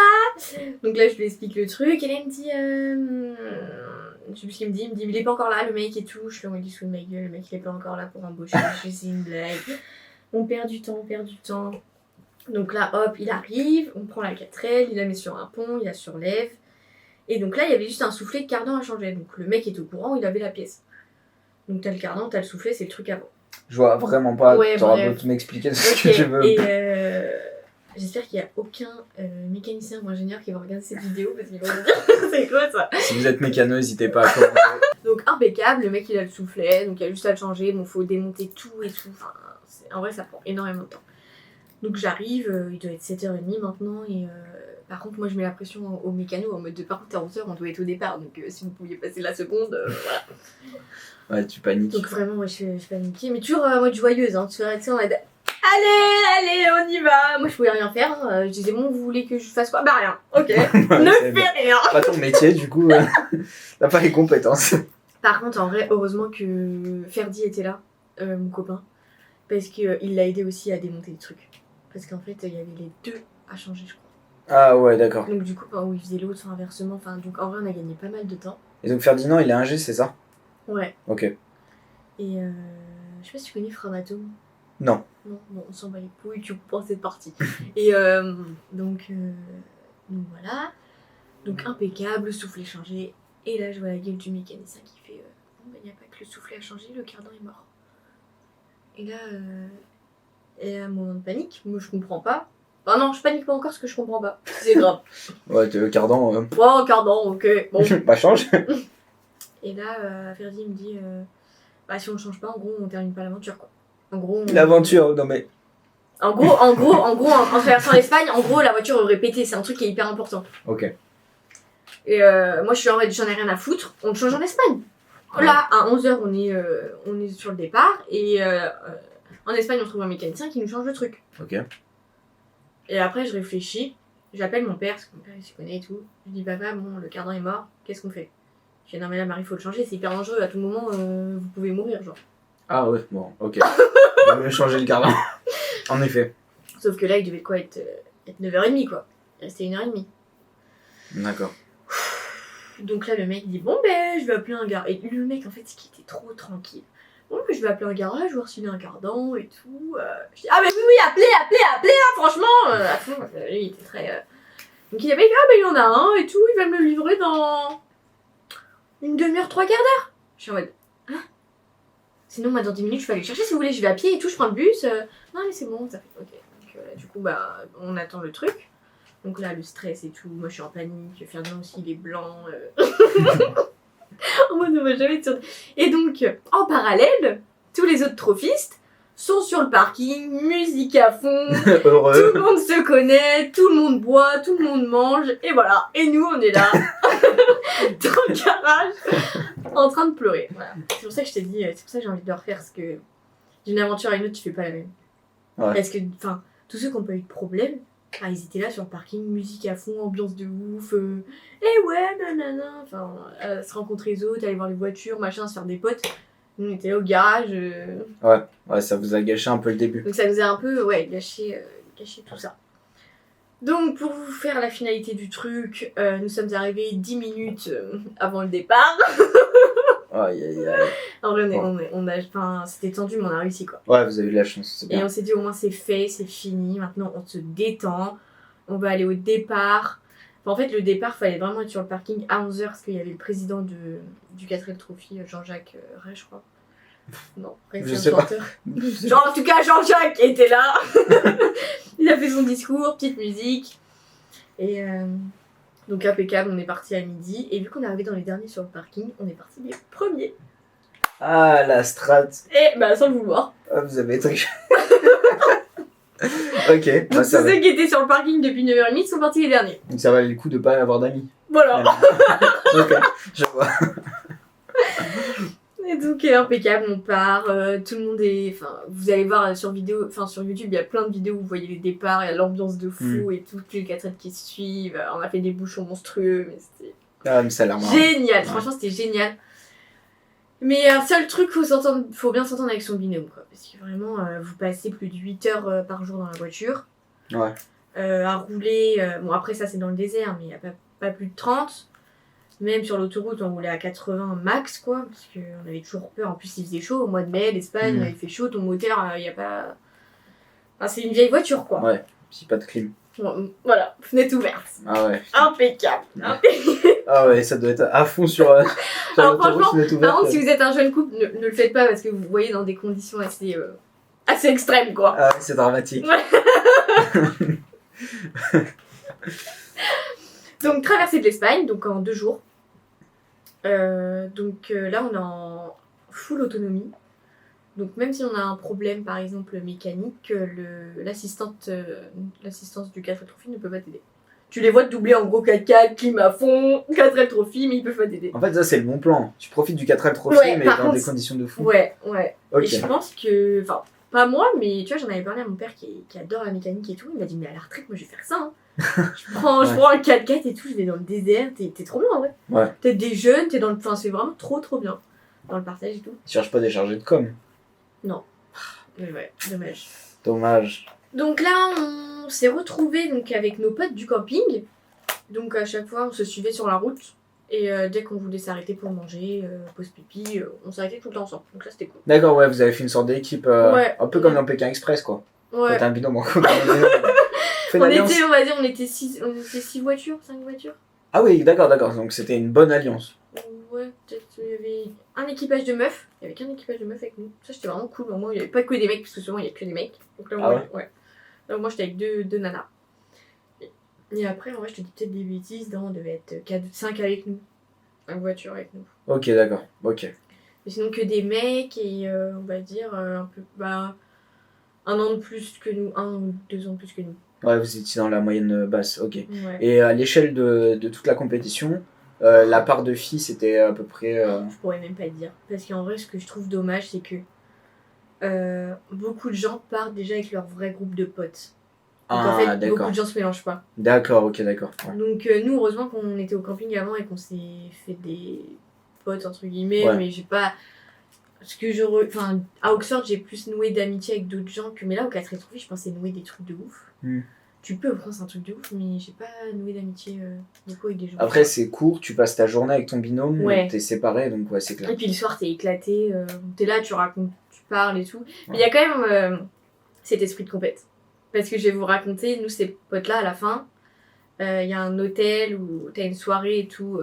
Donc là, je lui explique le truc, et là, il me dit je sais plus ce qu'il me dit, il me dit « Il est pas encore là, le mec et tout. » Je lui envoie du sous de ma gueule, le mec, il est pas encore là pour embaucher. Je dis « C'est une blague. » On perd du temps. Donc là, hop, il arrive, on prend la 4L, il la met sur un pont, il la surlève. Et donc là, il y avait juste un soufflet de cardan à changer. Donc le mec est au courant, il avait la pièce. Donc t'as le cardan, t'as le soufflet, c'est le truc avant. Je vois vraiment pas. Ouais, T'auras bref. beau tout m'expliquer ce Ok, que tu veux. et j'espère qu'il n'y a aucun mécanicien ou ingénieur qui va regarder cette vidéo parce qu'ils vont me dire c'est quoi ça. Si vous êtes mécano, n'hésitez pas à commenter. Donc impeccable, le mec il a le soufflet, donc il y a juste à le changer, bon faut démonter tout et tout. Enfin, en vrai ça prend énormément de temps. Donc j'arrive, il doit être 7h30 maintenant et par contre moi je mets la pression au mécano en mode de par contre à 11h on doit être au départ donc si vous pouviez passer la seconde, voilà. Ouais, tu paniques. Donc vraiment ouais, je suis paniquée, mais toujours en mode joyeuse, hein, tu sais on a allez on y va. Moi je pouvais rien faire, je disais bon vous voulez que je fasse quoi? Bah rien, ok, Ouais, ne c'est fais rien. pas ton métier, du coup, t'as pas les compétences. Par contre en vrai heureusement que Ferdi était là, mon copain, parce qu'il l'a aidé aussi à démonter le truc. Parce qu'en fait il y avait les deux à changer je crois. Ah ouais, d'accord. Donc du coup, où il faisait l'autre inversement, enfin donc en vrai on a gagné pas mal de temps. Et donc Ferdinand, il est ingé, c'est ça? Ouais. Ok. Et je sais pas si tu connais Framatome. Non. Non, bon, on s'en bat les couilles, tu comprends cette partie. Et donc voilà. Donc impeccable, le soufflet changé. Et là je vois la gueule du mécanicien qui fait bon bah y a pas que le soufflet à changer, le cardan est mort. Et là, moment de panique, moi je comprends pas. Ah non, je panique pas encore parce que je comprends pas. C'est grave. Ouais, t'es le cardan. Oh, cardan, ok, bon. Bah change. Et là, Ferdi me dit bah si on le change pas, en gros, on termine pas l'aventure quoi. En gros, L'aventure, non mais. En gros, en traversant l'Espagne, en gros, la voiture aurait pété. C'est un truc qui est hyper important. Ok. Et moi, je suis en mode, j'en ai rien à foutre. On le change en Espagne. Ouais. Là, à 11h, on est sur le départ. Et en Espagne, on trouve un mécanicien qui nous change le truc. Ok. Et après, je réfléchis. J'appelle mon père, parce que mon père, il se connaît et tout. Je dis, papa, bon, le cardan est mort. Qu'est-ce qu'on fait? Je dis, non, mais là, Marie, faut le changer. C'est hyper dangereux. À tout moment, vous pouvez mourir, genre. Ah ouais, bon, ok. Il va mieux changer le cardan. En effet. Sauf que là, il devait quoi être 9h30, quoi. Il restait 1h30. D'accord. Donc là, le mec dit bon, ben, je vais appeler un garage. Et le mec, en fait, c'est qu'il était trop tranquille. Bon, ben, je vais appeler un garage, voir s'il a un cardan et tout. Je dis ah, mais oui, appelez, hein, franchement. À fond, lui, il était très. Donc il avait dit ah, ben, il y en a un et tout, il va me le livrer dans une demi-heure, 3 quarts d'heure. Je suis en mode hein? Sinon, moi, dans 10 minutes, je peux aller le chercher si vous voulez, je vais à pied et tout, je prends le bus. Non, mais c'est bon, ça fait ok. Donc du coup, bah, on attend le truc. Donc là, le stress et tout, moi je suis en panique, Ferdinand aussi, il est blanc. En mode, on va jamais être sûr. Et donc, en parallèle, tous les autres trophistes sont sur le parking, musique à fond, Heureux. tout le monde se connaît, tout le monde boit, tout le monde mange, et voilà. Et nous, on est là, dans le garage, en train de pleurer. Voilà. C'est pour ça que je t'ai dit, c'est pour ça que j'ai envie de le refaire, parce que d'une aventure à une autre, tu fais pas la même. Ouais. Parce que, enfin, tous ceux qui n'ont pas eu de problème, Ah, ils étaient là sur le parking, musique à fond, ambiance de ouf. Eh ouais, nanana. Enfin, se rencontrer les autres, aller voir les voitures, machin, se faire des potes. Nous, on était là au garage. Ouais, ça vous a gâché un peu le début. Donc ça nous a un peu gâché tout ça. Donc pour vous faire la finalité du truc, nous sommes arrivés 10 minutes avant le départ. Aïe, aïe, aïe. En vrai, c'était tendu, mais on a réussi quoi. Ouais, vous avez eu de la chance, c'est Et bien. on s'est dit au moins c'est fait, c'est fini, maintenant on se détend, on va aller au départ. Enfin, en fait, le départ, fallait vraiment être sur le parking à 11h parce qu'il y avait le président du 4L Trophy, Jean-Jacques Ray, je crois. Non, Ray, Je c'est sais un pas. chanteur. Genre, en tout cas, Jean-Jacques était là. Il a fait son discours, petite musique. Et donc impeccable, on est parti à midi. Et vu qu'on est arrivé dans les derniers sur le parking, on est parti les premiers. Ah, la strat. Et bah sans le vouloir. Ah, vous avez triché. Ok, Donc bah, tous ça va. ceux qui étaient sur le parking depuis 9h30 sont partis les derniers. Donc ça valait le coup de pas avoir d'amis. Voilà. Ok, je vois. Et donc impeccable, on part, tout le monde est... Enfin, vous allez voir sur sur YouTube, il y a plein de vidéos où vous voyez les départs, il y a l'ambiance de fou et toutes les 4 qui se suivent. On a fait des bouchons monstrueux, mais c'était Ah, mais ça a l'air marrant. génial. Ouais. Franchement, c'était génial. Mais un seul truc, faut bien s'entendre avec son binôme, quoi. Parce que vraiment, vous passez plus de 8 heures par jour dans la voiture. Ouais. À rouler, bon après ça c'est dans le désert, mais il n'y a pas plus de 30. Même sur l'autoroute, on roulait à 80 max, quoi, parce qu'on avait toujours peur. En plus, il faisait chaud au mois de mai, l'Espagne, il fait chaud, ton moteur, il n'y a pas... Enfin, c'est une vieille voiture, quoi. Ouais, puis pas de clim. Bon, voilà, fenêtre ouverte. Ah ouais. Impeccable. Ah ouais, ça doit être à fond sur Alors, l'autoroute, franchement, fenêtre ouverte. Par contre, si vous êtes un jeune couple, ne le faites pas, parce que vous voyez dans des conditions assez extrêmes, quoi. Ah ouais, c'est dramatique. Donc, traversée de l'Espagne, donc en 2 jours. Là, on est en full autonomie. Donc, même si on a un problème, par exemple, mécanique, l'assistance du 4L Trophy ne peut pas t'aider. Tu les vois te doubler en gros 4x4, clim à fond, 4L Trophy, mais ils peuvent pas t'aider. En fait, ça, c'est le bon plan. Tu profites du 4L Trophy, Ouais, mais par dans contre, des conditions de fou. Ouais. Ok. Et je pense que... Enfin, pas moi, mais tu vois, j'en avais parlé à mon père qui adore la mécanique et tout. Il m'a dit, mais à la retraite, moi, je vais faire ça. Hein. Je prends un 4x4 et tout, je vais dans le désert. T'es trop bien, en vrai. Ouais. T'es des jeunes, t'es dans le... Enfin, c'est vraiment trop bien. Dans le partage et tout. Tu cherches pas des chargés de com. Mais ouais, dommage. Dommage. Donc là, on s'est retrouvés donc, avec nos potes du camping. Donc à chaque fois, on se suivait sur la route. Et dès qu'on voulait s'arrêter pour manger, pause pipi, on s'arrêtait tout le temps ensemble. Donc là, c'était cool. D'accord, ouais, vous avez fait une sorte d'équipe, Ouais. un peu comme dans Pékin Express, quoi. Ouais. Quand t'as un binôme en combinaison. Fais On l'alliance. était, on va dire, on était 6 voitures, 5 voitures. Ah oui, d'accord. Donc c'était une bonne alliance. Ouais, peut-être il y avait un équipage de meufs. Il y avait qu'un équipage de meufs avec nous. Ça, c'était vraiment cool. Moi, il n'y avait pas que des mecs, parce que souvent, il n'y a que des mecs. Donc là, ouais. Là, moi, j'étais avec deux nanas. Et après, en vrai, je te dis peut-être des bêtises. Non, on devait être 5 avec nous. 5 voitures avec nous. Ok, d'accord. Ok. Mais sinon, que des mecs et on va dire un peu. Bah, 1 an de plus que nous. 1 ou 2 ans de plus que nous. Ouais, vous étiez dans la moyenne basse. Ok. Ouais. Et à l'échelle de toute la compétition, la part de filles, c'était à peu près. Je pourrais même pas te dire. Parce qu'en vrai, ce que je trouve dommage, c'est que beaucoup de gens partent déjà avec leur vrai groupe de potes. Donc en fait, d'accord. beaucoup de gens se mélangent pas. D'accord, ok, d'accord. Ouais. Donc nous, heureusement qu'on était au camping avant et qu'on s'est fait des potes, entre guillemets, Ouais. mais j'ai pas... Enfin, à Oxford, j'ai plus noué d'amitié avec d'autres gens que... Mais là, au 4L Trophy, je pensais nouer des trucs de ouf. Tu peux, au c'est un truc de ouf, mais j'ai pas noué d'amitié beaucoup avec des gens. Après, c'est court, tu passes ta journée avec ton binôme, Ouais. t'es séparés, donc ouais, c'est clair. Et puis le soir, t'es éclaté, t'es là, tu racontes, tu parles et tout. Mais il y a quand même cet esprit de compète. Parce que je vais vous raconter, nous, ces potes-là, à la fin, il y a un hôtel où t'as une soirée et tout.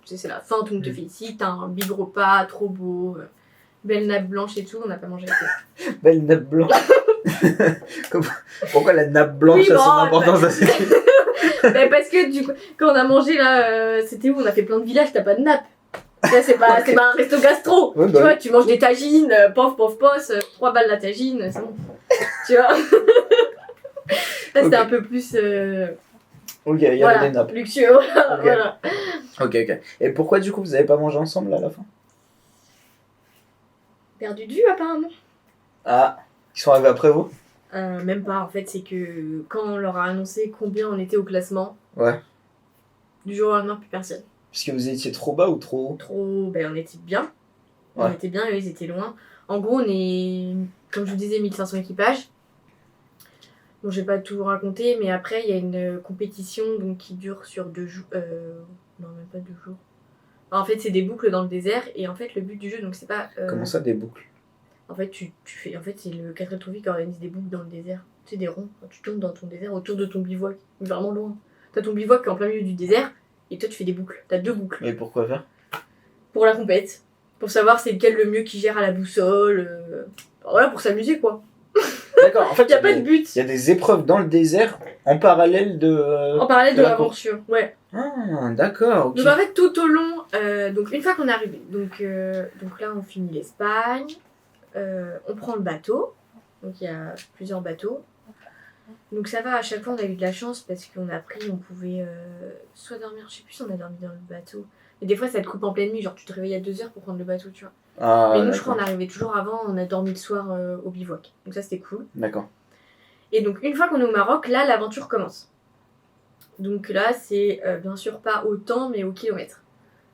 C'est la fin, tout le monde te félicite, t'as un big repas, trop beau, belle nappe blanche et tout, on n'a pas mangé la tête. Belle nappe blanche. Pourquoi la nappe blanche a son importance assez... Mais parce que du coup, quand on a mangé là, c'était où? On a fait plein de villages, t'as pas de nappe. Là, c'est pas un resto gastro. Ouais, tu bah vois, oui. tu manges des tagines, pof, 3 balles la tagine, c'est bon. Tu vois. Là, c'était un peu plus Ok, il y avait des nappes. luxueux. Voilà. Ok. Et pourquoi du coup vous avez pas mangé ensemble là, à la fin? Perdu de vue apparemment. Ah, ils sont arrivés après vous? Même pas, en fait, c'est que quand on leur a annoncé combien on était au classement, Ouais. du jour au lendemain, plus personne. Parce que vous étiez trop bas ou trop haut? On était bien. On Ouais. était bien, eux, ils étaient loin. En gros, on est, comme je vous disais, 1500 équipages. Bon, je vais pas tout vous raconter, mais après, il y a une compétition donc, qui dure sur 2 jours. Non, même pas 2 jours. En fait, c'est des boucles dans le désert, et en fait, le but du jeu, donc c'est pas. Comment ça, des boucles? En fait, tu fais. En fait, c'est le 4 Trophy qui organise des boucles dans le désert. Tu sais, des ronds. Quand tu tournes dans ton désert autour de ton bivouac. Vraiment loin. T'as ton bivouac qui est en plein milieu du désert, et toi, tu fais des boucles. T'as 2 boucles. Mais pourquoi faire? Pour la compète. Pour savoir c'est lequel le mieux qui gère à la boussole. Voilà, pour s'amuser, quoi. D'accord, en fait, Il n'y a pas de but. Il y a des épreuves dans le désert en parallèle En parallèle de la l'aventure, ouais. Ah, d'accord, ok. Donc en fait, tout au long, donc une fois qu'on est arrivé, donc là on finit l'Espagne, on prend le bateau, donc il y a plusieurs bateaux. Donc ça va, à chaque fois on a eu de la chance parce qu'on a pris, on pouvait soit dormir, je sais plus si on a dormi dans le bateau. Mais des fois ça te coupe en pleine nuit, genre tu te réveilles à 2h pour prendre le bateau, tu vois. Ah, mais nous d'accord. je crois on arrivait toujours avant, on a dormi le soir au bivouac. Donc ça c'était cool. D'accord. Et donc une fois qu'on est au Maroc, là l'aventure commence. Donc là c'est bien sûr pas au temps mais au kilomètre.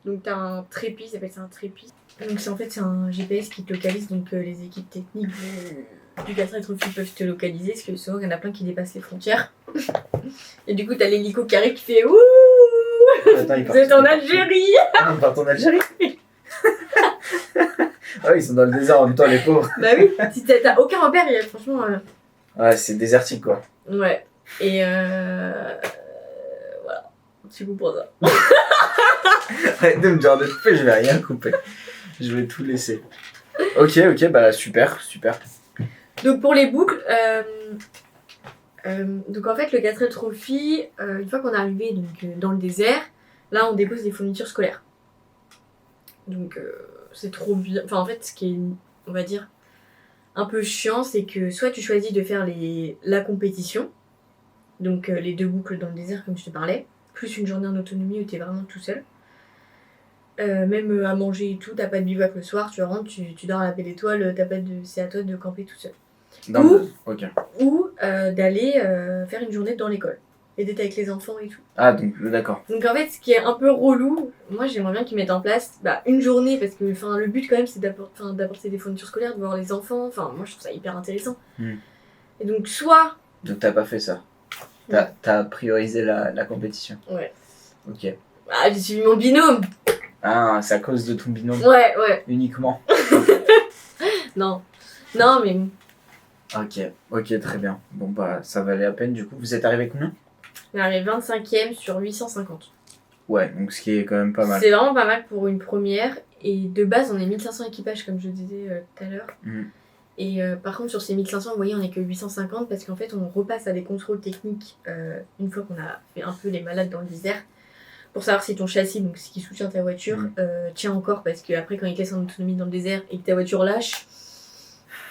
Donc t'as un trépied, ça s'appelle ça un trépied. Donc c'est un GPS qui te localise, donc les équipes techniques du Castres Trophy peuvent te localiser, parce que souvent il y en a plein qui dépassent les frontières. Et du coup t'as l'hélico qui arrive qui fait ouh, Attends, vous êtes en Algérie. Ah, ils partent en Algérie. Ah oui, ils sont dans le désert en même temps, les pauvres. Bah oui, si t'as aucun repère, franchement... Ouais, c'est désertique, quoi. Ouais, et voilà, c'est coup pour ça. Arrête de me dire de couper, je vais rien couper. Je vais tout laisser. Ok, bah super. Donc pour les boucles, donc en fait le 4L Trophy, une fois qu'on est arrivé donc, dans le désert, là on dépose des fournitures scolaires. Donc c'est trop bien. Enfin en fait ce qui est, on va dire, un peu chiant, c'est que soit tu choisis de faire la compétition, donc les 2 boucles dans le désert comme je te parlais, plus une journée en autonomie où t'es vraiment tout seul. Même à manger et tout, t'as pas de bivouac le soir, tu rentres, tu dors à la belle étoile, c'est à toi de camper tout seul. Ou d'aller faire une journée dans l'école et d'être avec les enfants et tout. Ah, donc d'accord. Donc en fait, ce qui est un peu relou, moi j'aimerais bien qu'ils mettent en place une journée, parce que le but quand même c'est d'apporter des fournitures scolaires, de voir les enfants, enfin moi je trouve ça hyper intéressant. Et donc soit... Donc t'as pas fait ça. T'as priorisé la compétition. Ouais. Ok. Ah, j'ai suivi mon binôme. Ah, c'est à cause de ton binôme. Ouais. Uniquement. Non, mais... Ok, très bien. Bon bah ça valait la peine du coup. Vous êtes arrivé combien? On est arrivé 25e sur 850. Ouais, donc ce qui est quand même pas mal. C'est vraiment pas mal pour une première. Et de base, on est 1500 équipages, comme je disais tout à l'heure. Et par contre, sur ces 1500, vous voyez, on est que 850 parce qu'en fait, on repasse à des contrôles techniques une fois qu'on a fait un peu les malades dans le désert pour savoir si ton châssis, donc ce qui soutient ta voiture, tient encore. Parce qu'après, quand il te laisse en autonomie dans le désert et que ta voiture lâche,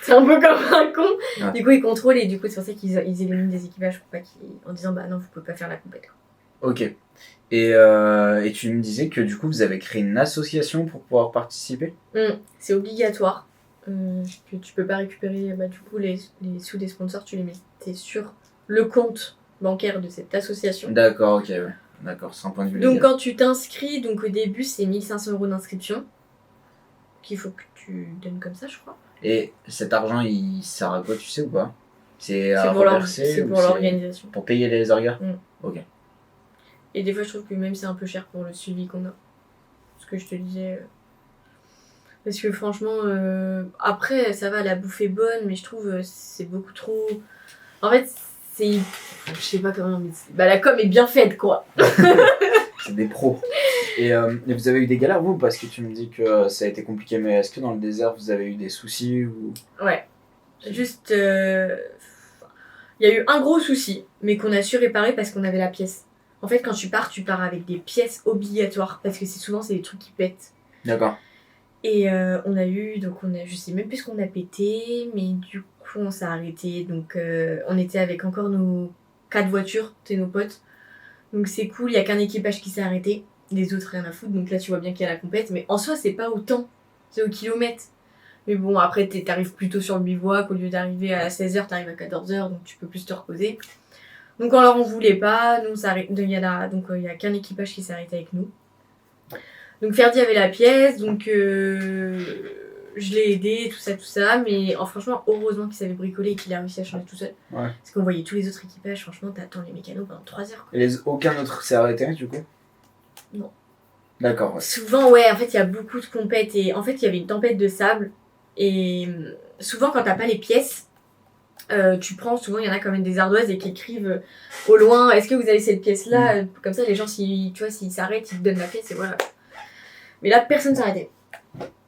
c'est un peu comme un con. Ouais. Du coup, ils contrôlent et du coup, c'est pour ça qu'ils éliminent des équipages pour pas en disant bah non, vous pouvez pas faire la compète. Ok. Et tu me disais que du coup, vous avez créé une association pour pouvoir participer? C'est obligatoire. Que tu peux pas récupérer du coup les sous des sponsors, tu les mettais sur le compte bancaire de cette association. D'accord, ok, ouais. D'accord, c'est un point de vue légal. Donc légal. quand tu t'inscris, donc au début c'est 1500 € d'inscription qu'il faut que tu donnes comme ça, je crois. Et cet argent, il sert à quoi, tu sais ou pas? C'est pour l'organisation. Pour payer les orgas. Ok. Et des fois je trouve que même c'est un peu cher pour le suivi qu'on a. Ce que je te disais... Parce que franchement, après, ça va, la bouffe est bonne, mais je trouve c'est beaucoup trop... En fait, c'est... Je sais pas comment... Mais la com est bien faite, quoi. C'est des pros. Et vous avez eu des galères, vous? Parce que tu me dis que ça a été compliqué, mais est-ce que dans le désert, vous avez eu des soucis ou... Ouais. Juste... Il y a eu un gros souci, mais qu'on a su réparer parce qu'on avait la pièce. En fait, quand tu pars avec des pièces obligatoires, parce que souvent, c'est des trucs qui pètent. D'accord. Et je sais même plus ce qu'on a pété, mais du coup on s'est arrêté. Donc on était avec encore nos 4 voitures, c'est nos potes. Donc c'est cool, il n'y a qu'un équipage qui s'est arrêté, les autres rien à foutre. Donc là tu vois bien qu'il y a la compète, mais en soi c'est pas autant, c'est au kilomètre. Mais bon, après, t'arrives plutôt sur le bivouac, au lieu d'arriver à 16h, t'arrives à 14h, donc tu peux plus te reposer. Donc on leur en voulait pas, nous, il y a qu'un équipage qui s'est arrêté avec nous. Donc Ferdi avait la pièce, donc je l'ai aidé, tout ça, mais franchement, heureusement qu'il savait bricoler et qu'il a réussi à changer tout seul. Ouais. Parce qu'on voyait tous les autres équipages, franchement, t'attends les mécanos pendant 3 heures. Quoi. Et aucun autre s'est arrêté du coup? Non. D'accord. Ouais. Souvent, ouais, en fait, il y a beaucoup de compètes et en fait, il y avait une tempête de sable et souvent, quand t'as pas les pièces, tu prends, souvent, il y en a quand même des ardoises et qui écrivent au loin, est-ce que vous avez cette pièce-là? Comme ça, les gens, s'ils s'arrêtent, ils te donnent la pièce et voilà. Mais là, personne s'arrêtait.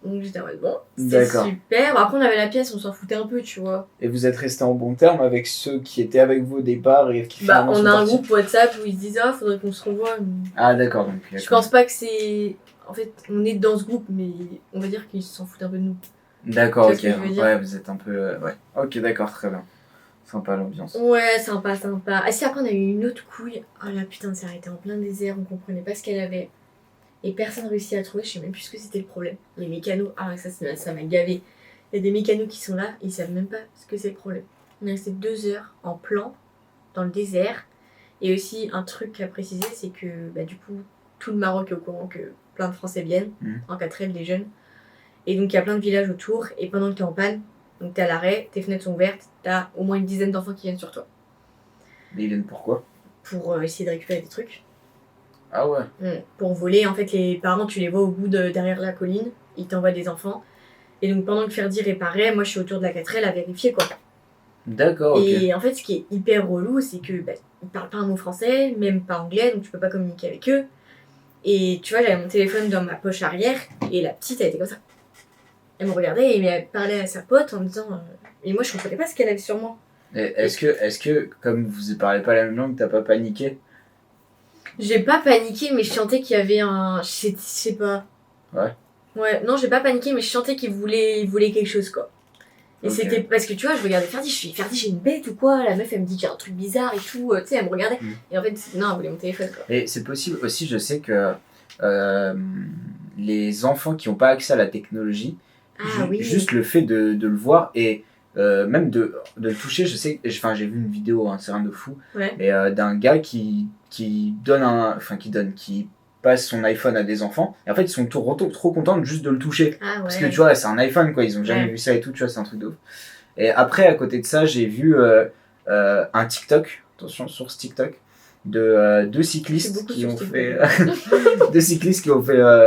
Donc j'étais en mode bon, c'était super. Après, on avait la pièce, on s'en foutait un peu, tu vois. Et vous êtes resté en bon terme avec ceux qui étaient avec vous au départ et qui finalement on a un groupe WhatsApp où ils se disent faudrait qu'on se revoie. Ah d'accord. Donc, je pense pas que c'est... En fait, on est dans ce groupe, mais on va dire qu'ils s'en foutent un peu de nous. D'accord, ok. Ouais, vous êtes un peu... ouais. Ok, d'accord, très bien. Sympa l'ambiance. Ouais, sympa. Ah si, après on a eu une autre couille. Oh là putain, c'est arrêté en plein désert, on comprenait pas ce qu'elle avait. Et personne réussit à trouver, je sais même plus ce que c'était le problème. Les mécanos, ça m'a gavé. Il y a des mécanos qui sont là, ils savent même pas ce que c'est le problème. On est resté 2 heures en plan, dans le désert. Et aussi, un truc à préciser, c'est que du coup, tout le Maroc est au courant que plein de Français viennent, en 4L, des jeunes. Et donc, il y a plein de villages autour, et pendant que t'es en panne, donc t'es à l'arrêt, tes fenêtres sont ouvertes, t'as au moins une dizaine d'enfants qui viennent sur toi. Mais ils viennent pourquoi? Pour essayer de récupérer des trucs. Ah ouais. Pour voler, en fait, les parents, tu les vois au bout derrière la colline, ils t'envoient des enfants. Et donc, pendant que Ferdi réparait, moi, je suis autour de la 4L à vérifier, quoi. D'accord, ok. Et en fait, ce qui est hyper relou, c'est que ils parlent pas un mot français, même pas anglais, donc tu peux pas communiquer avec eux. Et tu vois, j'avais mon téléphone dans ma poche arrière, et la petite, elle était comme ça. Elle me regardait et elle parlait à sa pote en me disant... Et moi, je comprenais pas ce qu'elle avait sur moi. Est-ce que, comme vous ne parlez pas la même langue, t'as pas paniqué? J'ai pas paniqué, mais je sentais qu'il y avait un... Je sais pas. Ouais. Ouais, non, j'ai pas paniqué, mais je sentais qu'il voulait quelque chose, quoi. Et c'était parce que tu vois, je regardais Ferdi, je suis Ferdi, j'ai une bête ou quoi? La meuf, elle me dit qu'il y a un truc bizarre et tout, tu sais, elle me regardait. Et en fait, non, elle voulait mon téléphone, quoi. Et c'est possible aussi, je sais que les enfants qui n'ont pas accès à la technologie, juste le fait de le voir et même de le toucher, je sais, enfin j'ai vu une vidéo, c'est rien de fou, mais d'un gars qui passe son iPhone à des enfants, et en fait ils sont trop contents juste de le toucher. Parce que tu vois, c'est un iPhone, quoi, ils ont jamais vu ça et tout, tu vois, c'est un truc de ouf. Et après, à côté de ça, j'ai vu un TikTok, attention, sur ce TikTok, de deux cyclistes qui ont fait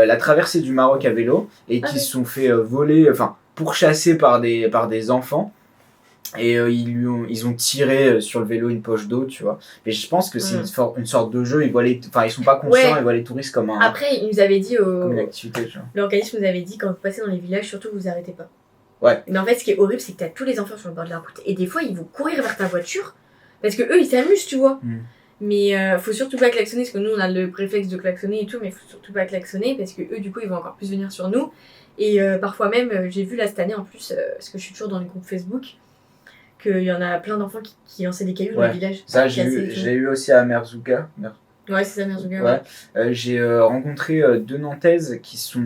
la traversée du Maroc à vélo et qui se sont fait voler, pourchasser par des enfants. Et ils ont tiré sur le vélo une poche d'eau, tu vois. Mais je pense que c'est une sorte de jeu. Ils sont pas conscients, ils voient les touristes comme un. Après, ils nous avaient dit comme une activité, tu vois. L'organisme nous avait dit quand vous passez dans les villages, surtout vous arrêtez pas. Ouais. Mais en fait, ce qui est horrible, c'est que t'as tous les enfants sur le bord de la route. Et des fois, ils vont courir vers ta voiture parce que eux, ils s'amusent, tu vois. Mais faut surtout pas klaxonner, parce que nous, on a le réflexe de klaxonner et tout, mais faut surtout pas klaxonner parce que eux, du coup, ils vont encore plus venir sur nous. Et parfois même, j'ai vu là cette année en plus, parce que je suis toujours dans les groupes Facebook, qu'il y en a plein d'enfants qui lançaient des cailloux dans le village. Ça, j'ai eu aussi à Merzouga. Ouais, c'est ça, Merzouga. Ouais. J'ai rencontré deux Nantaises qui sont.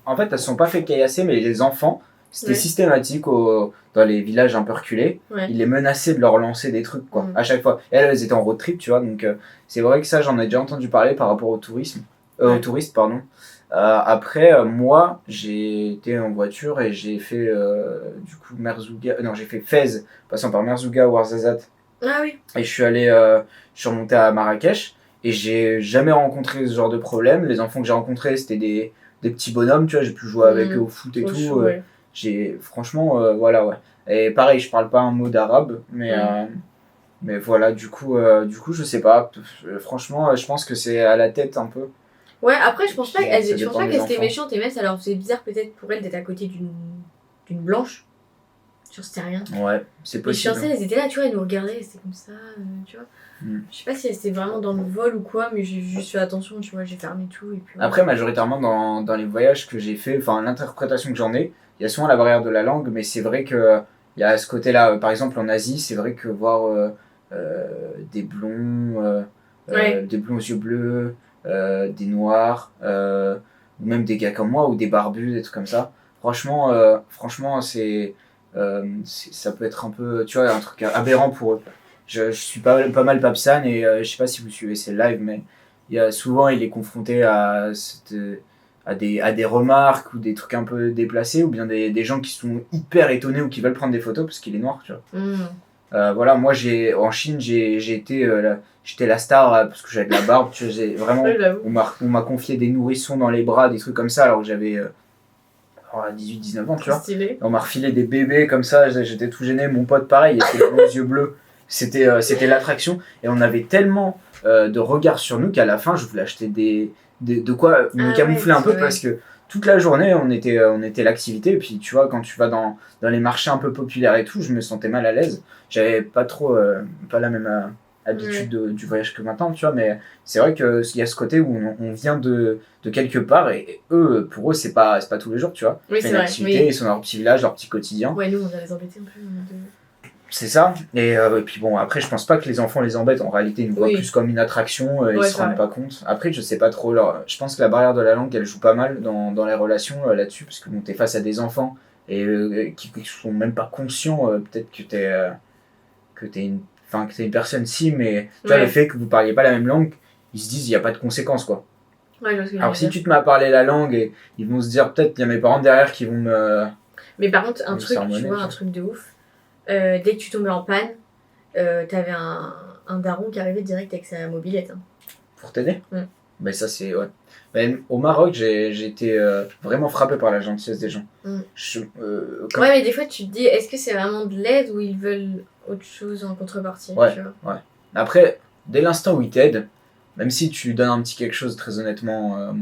En fait, elles ne sont pas fait caillasser, mais les enfants, c'était systématique dans les villages un peu reculés. Ils les menaçaient de leur lancer des trucs, quoi, à chaque fois. Et elles étaient en road trip, tu vois. Donc, c'est vrai que ça, j'en ai déjà entendu parler par rapport au tourisme. Aux touristes, pardon. Après, moi, j'ai été en voiture et j'ai fait du coup Merzouga. Non, j'ai fait Fès, passant par Merzouga, Ouarzazate. Ah oui. Et je suis remonté à Marrakech et j'ai jamais rencontré ce genre de problème. Les enfants que j'ai rencontrés, c'était des petits bonhommes, tu vois. J'ai pu jouer avec eux au foot et tout. Franchement, voilà, ouais. Et pareil, je parle pas un mot d'arabe, mais voilà, du coup, je sais pas. Franchement, je pense que c'est à la tête un peu. Ouais, après, je pense pas qu'elles étaient méchantes et même ça leur faisait bizarre peut-être pour elles d'être à côté d'une blanche. J'en sais rien. Ouais, c'est possible. Les Français, elles étaient là, tu vois, elles nous regardaient, c'était comme ça, tu vois. Je sais pas si elles étaient vraiment dans le vol ou quoi, mais j'ai juste fait attention, tu vois, j'ai fermé tout. Et puis, Après, majoritairement, dans les voyages que j'ai fait, l'interprétation que j'en ai, il y a souvent la barrière de la langue, mais c'est vrai qu'il y a ce côté-là. Par exemple, en Asie, c'est vrai que voir des blonds, des blonds aux yeux bleus, des noirs, ou même des gars comme moi, ou des barbus, des trucs comme ça. franchement, ça peut être un peu, tu vois, un truc aberrant pour eux. Je suis pas mal Papsan et je sais pas si vous suivez ses lives, mais souvent il est confronté à des remarques ou des trucs un peu déplacés ou bien des gens qui sont hyper étonnés ou qui veulent prendre des photos parce qu'il est noir, tu vois. Voilà, moi en Chine j'ai été j'étais la star parce que j'avais de la barbe, tu vois, vraiment on m'a confié des nourrissons dans les bras, des trucs comme ça alors que j'avais 18-19 ans, tu vois. On m'a refilé des bébés comme ça, j'étais tout gêné, mon pote pareil, il avait les yeux bleus. C'était l'attraction et on avait tellement de regards sur nous qu'à la fin je voulais acheter de quoi me camoufler un peu parce que toute la journée on était l'activité et puis tu vois quand tu vas dans les marchés un peu populaires et tout je me sentais mal à l'aise, j'avais pas la même habitude du voyage que maintenant, tu vois, mais c'est vrai qu'il y a ce côté où on vient de quelque part et eux pour eux c'est pas tous les jours, tu vois. Oui, c'est une activité, ils sont dans leur petit village, leur petit quotidien. Ouais, nous on a les embêtés un peu c'est ça, et puis bon, après je pense pas que les enfants les embêtent, en réalité ils nous voient plus comme une attraction, ils se rendent pas compte. Après je sais pas trop, je pense que la barrière de la langue elle joue pas mal dans les relations là-dessus, parce que bon, t'es face à des enfants et qui sont même pas conscients, peut-être que t'es une personne si, mais tu vois, le fait que vous parliez pas la même langue, ils se disent il y a pas de conséquences quoi. Alors si tu te mets à parler la langue, et ils vont se dire peut-être il y a mes parents derrière qui vont me... Mais par contre, un truc de ouf, dès que tu tombais en panne, t'avais un daron qui arrivait direct avec sa mobilette. Hein. Pour t'aider. Mais ça c'est... Ouais. Mais au Maroc, j'ai été vraiment frappé par la gentillesse des gens. Ouais, mais des fois tu te dis, est-ce que c'est vraiment de l'aide ou ils veulent autre chose en contrepartie, tu vois. Ouais. Après, dès l'instant où ils t'aident, même si tu donnes un petit quelque chose, très honnêtement,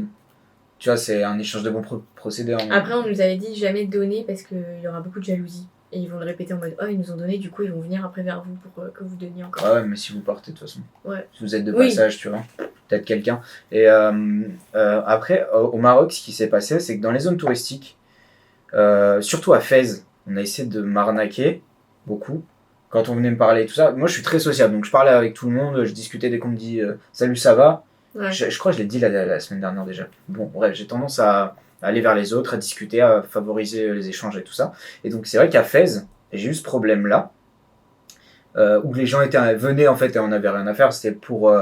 tu vois, c'est un échange de bons procédés. Après, on nous avait dit jamais donner parce qu'il y aura beaucoup de jalousie. Et ils vont le répéter en mode oh, ils nous ont donné, du coup, ils vont venir après vers vous pour que vous donniez encore. Ah ouais, mais si vous partez de toute façon. Ouais. Si vous êtes de passage, tu vois. Peut-être quelqu'un. Et après, au Maroc, ce qui s'est passé, c'est que dans les zones touristiques, surtout à Fès, on a essayé de m'arnaquer beaucoup. Quand on venait me parler et tout ça, moi je suis très sociable, donc je parlais avec tout le monde, je discutais dès qu'on me dit salut, ça va. Ouais. Je crois que je l'ai dit la semaine dernière déjà. Bon, bref, j'ai tendance à aller vers les autres, à discuter, à favoriser les échanges et tout ça. Et donc c'est vrai qu'à Fès, j'ai eu ce problème-là, où les gens venaient en fait et on n'avait rien à faire, c'était pour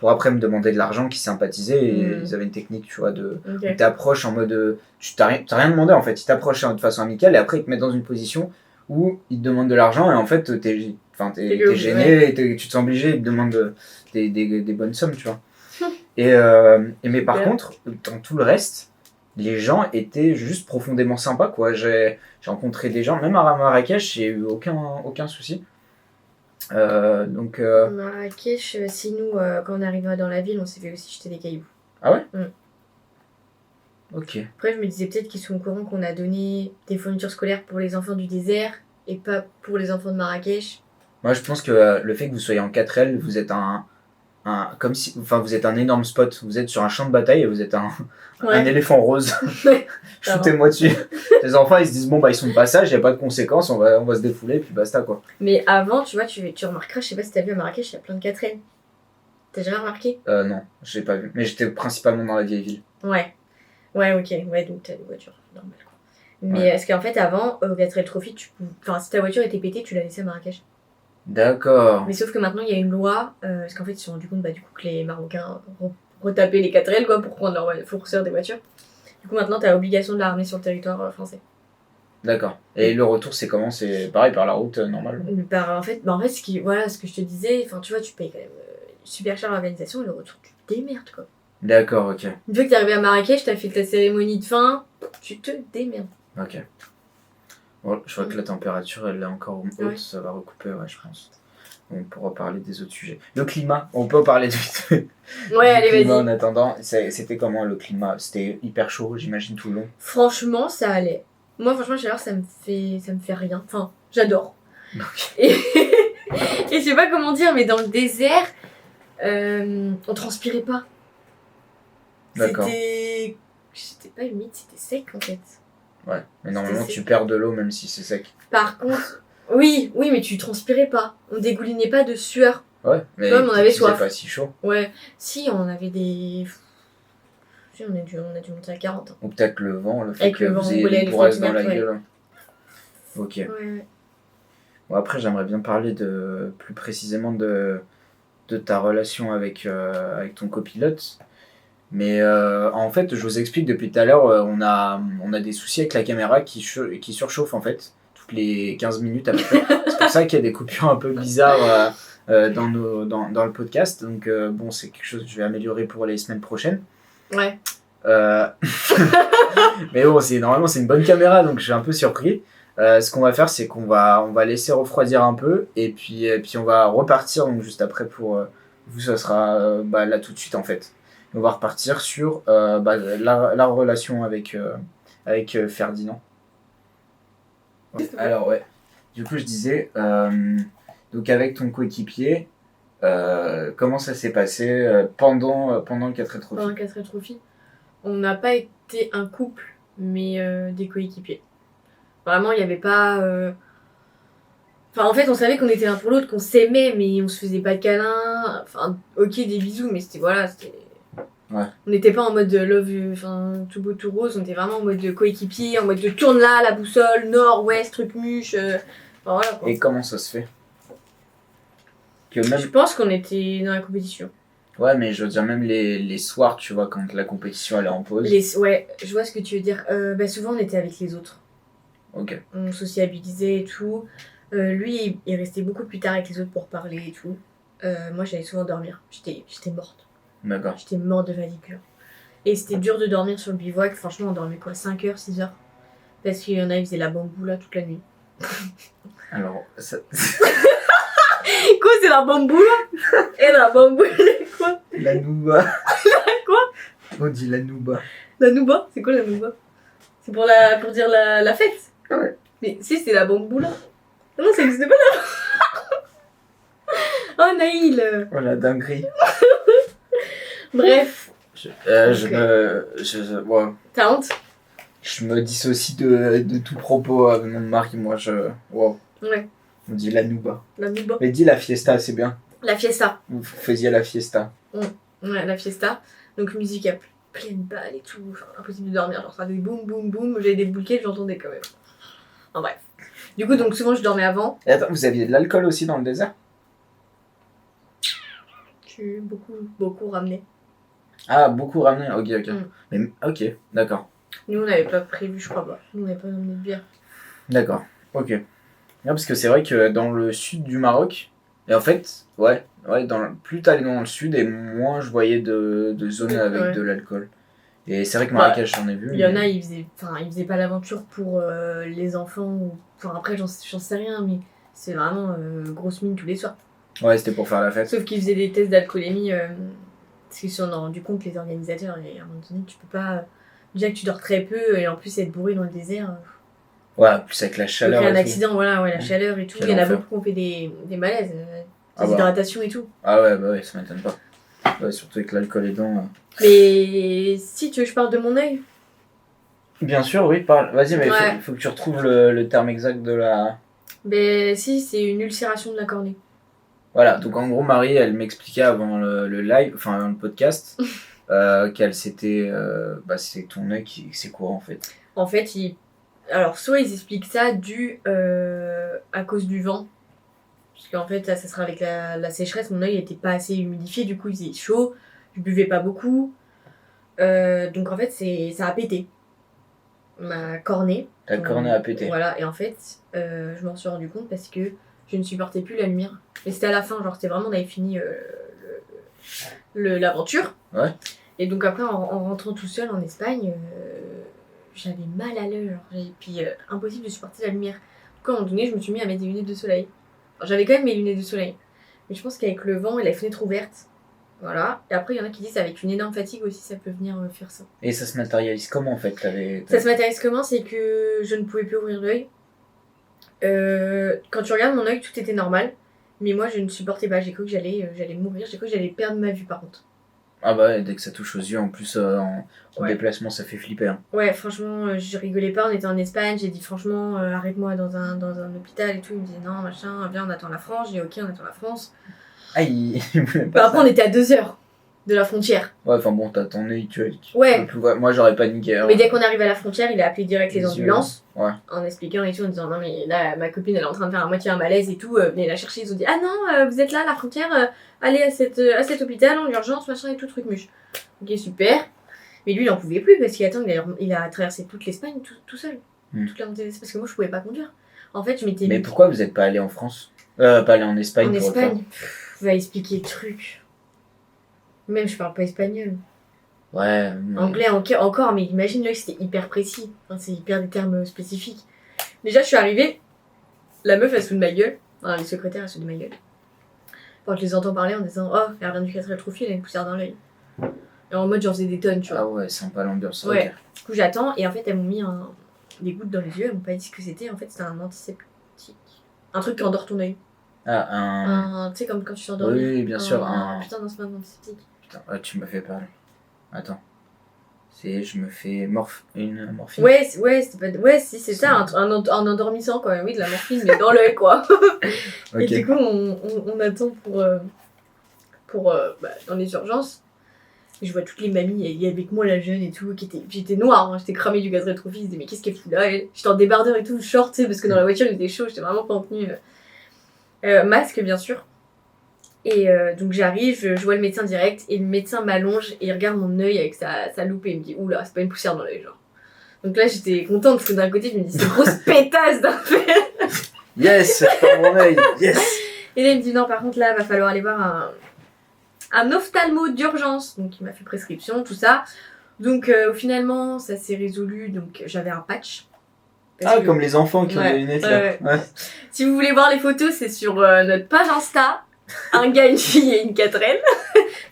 après me demander de l'argent, qui sympathisaient et ils avaient une technique, tu vois, où t'approches en mode, tu t'as rien demandé en fait, ils t'approchent de façon amicale et après ils te mettent dans une position où ils te demandent de l'argent et en fait t'es gêné et tu te sens obligé, ils te demandent des bonnes sommes, tu vois. Mais par contre, dans tout le reste, les gens étaient juste profondément sympas, quoi. J'ai rencontré des gens, même à Marrakech, j'ai eu aucun souci. Marrakech, si nous, quand on arrivait dans la ville, on s'est fait aussi jeter des cailloux. Ah ouais? Ok. Après, je me disais peut-être qu'ils sont au courant qu'on a donné des fournitures scolaires pour les enfants du désert et pas pour les enfants de Marrakech. Moi, je pense que le fait que vous soyez en 4L, vous êtes vous êtes un énorme spot. Vous êtes sur un champ de bataille et vous êtes un éléphant rose. Shootez-moi dessus. Les enfants, ils se disent bon, bah, ils sont de passage, il n'y a pas de conséquences, on va se défouler et puis basta, quoi. Mais avant, tu vois, tu remarqueras, je sais pas si t'as vu à Marrakech, il y a plein de 4L. T'as jamais remarqué? Non, j'ai pas vu. Mais j'étais principalement dans la vieille ville. Ouais, ok. Ouais, donc t'as une voiture, normal, quoi. Mais parce qu'en fait, avant, au 4L Trophy, si ta voiture était pétée, tu la laissais à Marrakech. D'accord. Mais sauf que maintenant, il y a une loi, parce qu'en fait, ils se sont rendus compte du coup, que les Marocains retapaient les 4L quoi, pour prendre leur fournisseur des voitures. Du coup, maintenant, t'as l'obligation de la ramener sur le territoire français. D'accord. Et le retour, c'est comment? C'est pareil, par la route normale? En fait, ce que je te disais, tu vois, tu payes quand même super cher l'organisation et le retour, tu te démerdes, quoi. D'accord, ok. Une fois que t'es arrivé à Marrakech, t'as fait ta cérémonie de fin, tu te démerdes. Ok. Bon, je vois que la température, elle est encore haute, ça va recouper, je pense. On pourra parler des autres sujets. Le climat, on peut parler allez, climat vas-y. En attendant, c'était comment le climat? C'était hyper chaud, j'imagine, tout le long? Franchement, ça allait. Moi, franchement, chaleur, ça me fait rien. Enfin, j'adore. Okay. Et je sais pas comment dire, mais dans le désert, on transpirait pas. D'accord. C'était pas humide, c'était sec en fait. Ouais, mais normalement tu perds de l'eau même si c'est sec. Par contre, oui, mais tu transpirais pas. On dégoulinait pas de sueur. Ouais, mais on avait soif. Pas si chaud. Ouais, si, on avait des... Si, on a dû monter à 40. Hein. Ou peut-être le vent, le fait Avec que le vent, vous ayez voilà, des le bourrasques vent qui dans la vient, gueule. Ok. Ouais. Bon, après, j'aimerais bien parler plus précisément de ta relation avec ton copilote. Mais en fait, je vous explique depuis tout à l'heure, on a des soucis avec la caméra qui surchauffe en fait, toutes les 15 minutes à peu près. C'est pour ça qu'il y a des coupures un peu bizarres dans le podcast. Donc bon, c'est quelque chose que je vais améliorer pour les semaines prochaines. Ouais. Mais bon, normalement c'est une bonne caméra, donc je suis un peu surpris. Ce qu'on va faire, c'est qu'on va laisser refroidir un peu, et puis on va repartir donc juste après pour vous, ça sera là tout de suite en fait. On va repartir sur la relation avec Ferdinand. Ouais. Alors ouais, du coup je disais, donc avec ton coéquipier, comment ça s'est passé pendant le 4 Trophy? Pendant le 4 Trophy, on n'a pas été un couple, mais des coéquipiers. Vraiment, il n'y avait pas... Enfin, en fait, on savait qu'on était l'un pour l'autre, qu'on s'aimait, mais on se faisait pas de câlins. Enfin, ok, des bisous, mais c'était... Voilà, c'était... Ouais. On n'était pas en mode love, tout beau, tout rose. On était vraiment en mode de coéquipier, en mode de tourne là, la boussole, nord, ouest, truc muche. Enfin, voilà, quoi. Et comment ça se fait que même... Je pense qu'on était dans la compétition. Ouais, mais je veux dire, même les soirs, tu vois, quand la compétition elle est en pause. Ouais, je vois ce que tu veux dire. Souvent, on était avec les autres. Ok. On sociabilisait et tout. Lui, il restait beaucoup plus tard avec les autres pour parler et tout. Moi, j'allais souvent dormir. J'étais morte. D'accord. J'étais morte de fatigue. Et c'était dur de dormir sur le bivouac. Franchement, on dormait quoi, 5 heures, 6 heures. Parce qu'il y en a, ils faisaient la bambou là toute la nuit. Alors, ça... Quoi, c'est la bambou là? Et la bambou, quoi? La nouba. Quoi? On dit la nouba. La nouba? C'est quoi la nouba? C'est pour dire la fête? Ouais. Mais si, c'est la bambou là. Non, ça n'existe pas là. Oh, Naïl. Oh la dinguerie. Bref. Ouais. T'as honte? Je me dissocie de tout propos à mon mari, moi wow. Ouais. On dit la nouba. La nouba. Mais dis la fiesta, c'est bien. La fiesta. Vous faisiez la fiesta. Ouais, la fiesta. Donc musique à pleine balle et tout. Enfin, impossible de dormir. Genre ça faisait boum boum boum. J'avais des bouquets, j'entendais quand même. En bref. Du coup, donc souvent je dormais avant. Et attends, vous aviez de l'alcool aussi dans le désert? Tu beaucoup ramené. Ah, beaucoup ramené, ok. Mais, ok, d'accord. Nous on n'avait pas prévu, je crois pas. Nous on n'avait pas ramené de bière. D'accord, ok. Non, parce que c'est vrai que dans le sud du Maroc, et en fait, plus t'allais dans le sud et moins je voyais de zones avec de l'alcool. Et c'est vrai que Marrakech, j'en ai vu. Il y en a, ils faisaient pas l'aventure pour les enfants. Enfin, après, j'en sais rien, mais c'est vraiment grosse mine tous les soirs. Ouais, c'était pour faire la fête. Sauf qu'ils faisaient des tests d'alcoolémie, parce qu'ils se sont rendus compte, les organisateurs, et à un moment donné, tu peux pas. Déjà que tu dors très peu, et en plus être bourré dans le désert. Ouais, plus avec la chaleur. Il y a un accident, voilà, la chaleur et tout. Il y en a beaucoup qui ont fait des malaises, des hydratations et tout. Ah ouais, ça m'étonne pas. Ouais, surtout avec l'alcool et dents. Mais si tu veux que je parle de mon œil. Bien sûr, oui, parle. Vas-y, mais il faut que tu retrouves le terme exact de la... Ben si, c'est une ulcération de la cornée. Voilà, donc en gros, Marie, elle m'expliquait avant le live, enfin avant le podcast, qu'elle s'était... c'est ton œil c'est quoi en fait? En fait, alors soit ils expliquent ça dû à cause du vent. Parce qu'en fait, là, ça sera avec la sécheresse, mon œil n'était pas assez humidifié, du coup il faisait chaud, je buvais pas beaucoup. Donc en fait, ça a pété. Ma cornée. Ta cornée a pété. Voilà, et en fait, je m'en suis rendu compte parce que je ne supportais plus la lumière. Mais c'était à la fin, genre c'était vraiment, on avait fini l'aventure. Ouais. Et donc après, en rentrant tout seul en Espagne, j'avais mal à l'œil. Et puis impossible de supporter la lumière. Donc à un moment donné, je me suis mis à mettre des lunettes de soleil. Alors, j'avais quand même mes lunettes de soleil. Mais je pense qu'avec le vent et la fenêtre ouverte, voilà. Et après, il y en a qui disent avec une énorme fatigue aussi, ça peut venir faire ça. Et ça se matérialise comment en fait? Ça se matérialise comment? C'est que je ne pouvais plus ouvrir l'œil. Quand tu regardes mon œil, tout était normal. Mais moi, je ne supportais pas. J'ai cru que j'allais mourir. J'ai cru que j'allais perdre ma vue par contre. Ah bah ouais, dès que ça touche aux yeux, en plus en déplacement, ça fait flipper. Hein. Ouais, franchement, je rigolais pas. On était en Espagne. J'ai dit franchement, arrête-moi dans un hôpital et tout. Il me disait non, machin, viens, on attend la France. J'ai dit ok, on attend la France. Ah, il voulait pas. Après, on était à 2 heures. de la frontière. Ouais, enfin bon, t'as ton œil, Ouais. Moi, j'aurais paniqué. Mais dès qu'on arrive à la frontière, il a appelé direct les Les ambulances. Ouais. En expliquant et tout, en disant non, mais là, ma copine, elle est en train de faire à moitié un malaise et tout. Venez la chercher. Ils ont dit ah non, vous êtes là, à la frontière, allez à cet hôpital en urgence, machin et tout, truc muche. Ok, super. Mais lui, il en pouvait plus parce qu'il a traversé toute l'Espagne tout seul. Toute la montée d'Espagne. Parce que moi, je pouvais pas conduire. En fait, je m'étais Mais pourquoi vous êtes pas allé en France pas allé en Espagne en pour le faire Espagne. Va expliquer le truc. Même, je parle pas espagnol. Ouais. Anglais encore, mais imagine là que c'était hyper précis. Enfin, c'est hyper des termes spécifiques. Déjà, je suis arrivée, la meuf elle se fout de ma gueule. Enfin, les secrétaires elles se foutent de ma gueule. Quand je les entends parler en disant oh, elle revient du 4 trophée, elle a une poussière dans l'œil. Et en mode j'en faisais des tonnes, tu vois. Ah ouais, sympa l'ambiance. Ouais. Okay. Du coup, j'attends et en fait, elles m'ont mis des gouttes dans les yeux. Elles m'ont pas dit ce que c'était. En fait, c'était un antiseptique. Un truc qui endort ton œil. Ah, tu sais, comme quand tu t'endors. Oui, bien sûr. Putain, non, c'est pas un antiseptique. Putain, ouais, tu m'as fait peur. Attends. Je me fais une morphine. Ouais, c'était pas... ouais, si, c'est ça, un endormissant quand même, oui, de la morphine, mais dans l'œil, quoi. Okay. Et du coup, on attend pour dans les urgences. Et je vois toutes les mamies, il y avait avec moi la jeune et tout, j'étais noire, hein, j'étais cramée du gaz rétrofit, ils se disaient mais qu'est-ce qu'elle fout là? J'étais en débardeur et tout, short, tu sais, parce que dans la voiture il était chaud, j'étais vraiment pas en tenue. Masque, bien sûr. Et donc j'arrive, je vois le médecin direct, et le médecin m'allonge et il regarde mon œil avec sa loupe et il me dit oula, c'est pas une poussière dans l'œil, genre. Donc là j'étais contente parce que d'un côté je me dis c'est une grosse pétasse d'un fer. Yes, c'est pas mon œil, yes. Et là il me dit non, par contre là va falloir aller voir un ophtalmo d'urgence. Donc il m'a fait prescription, tout ça. Donc finalement ça s'est résolu, donc j'avais un patch. Comme les enfants qui ont des lunettes là. Ouais. Si vous voulez voir les photos, c'est sur notre page Insta. Un gars, une fille et une 4L.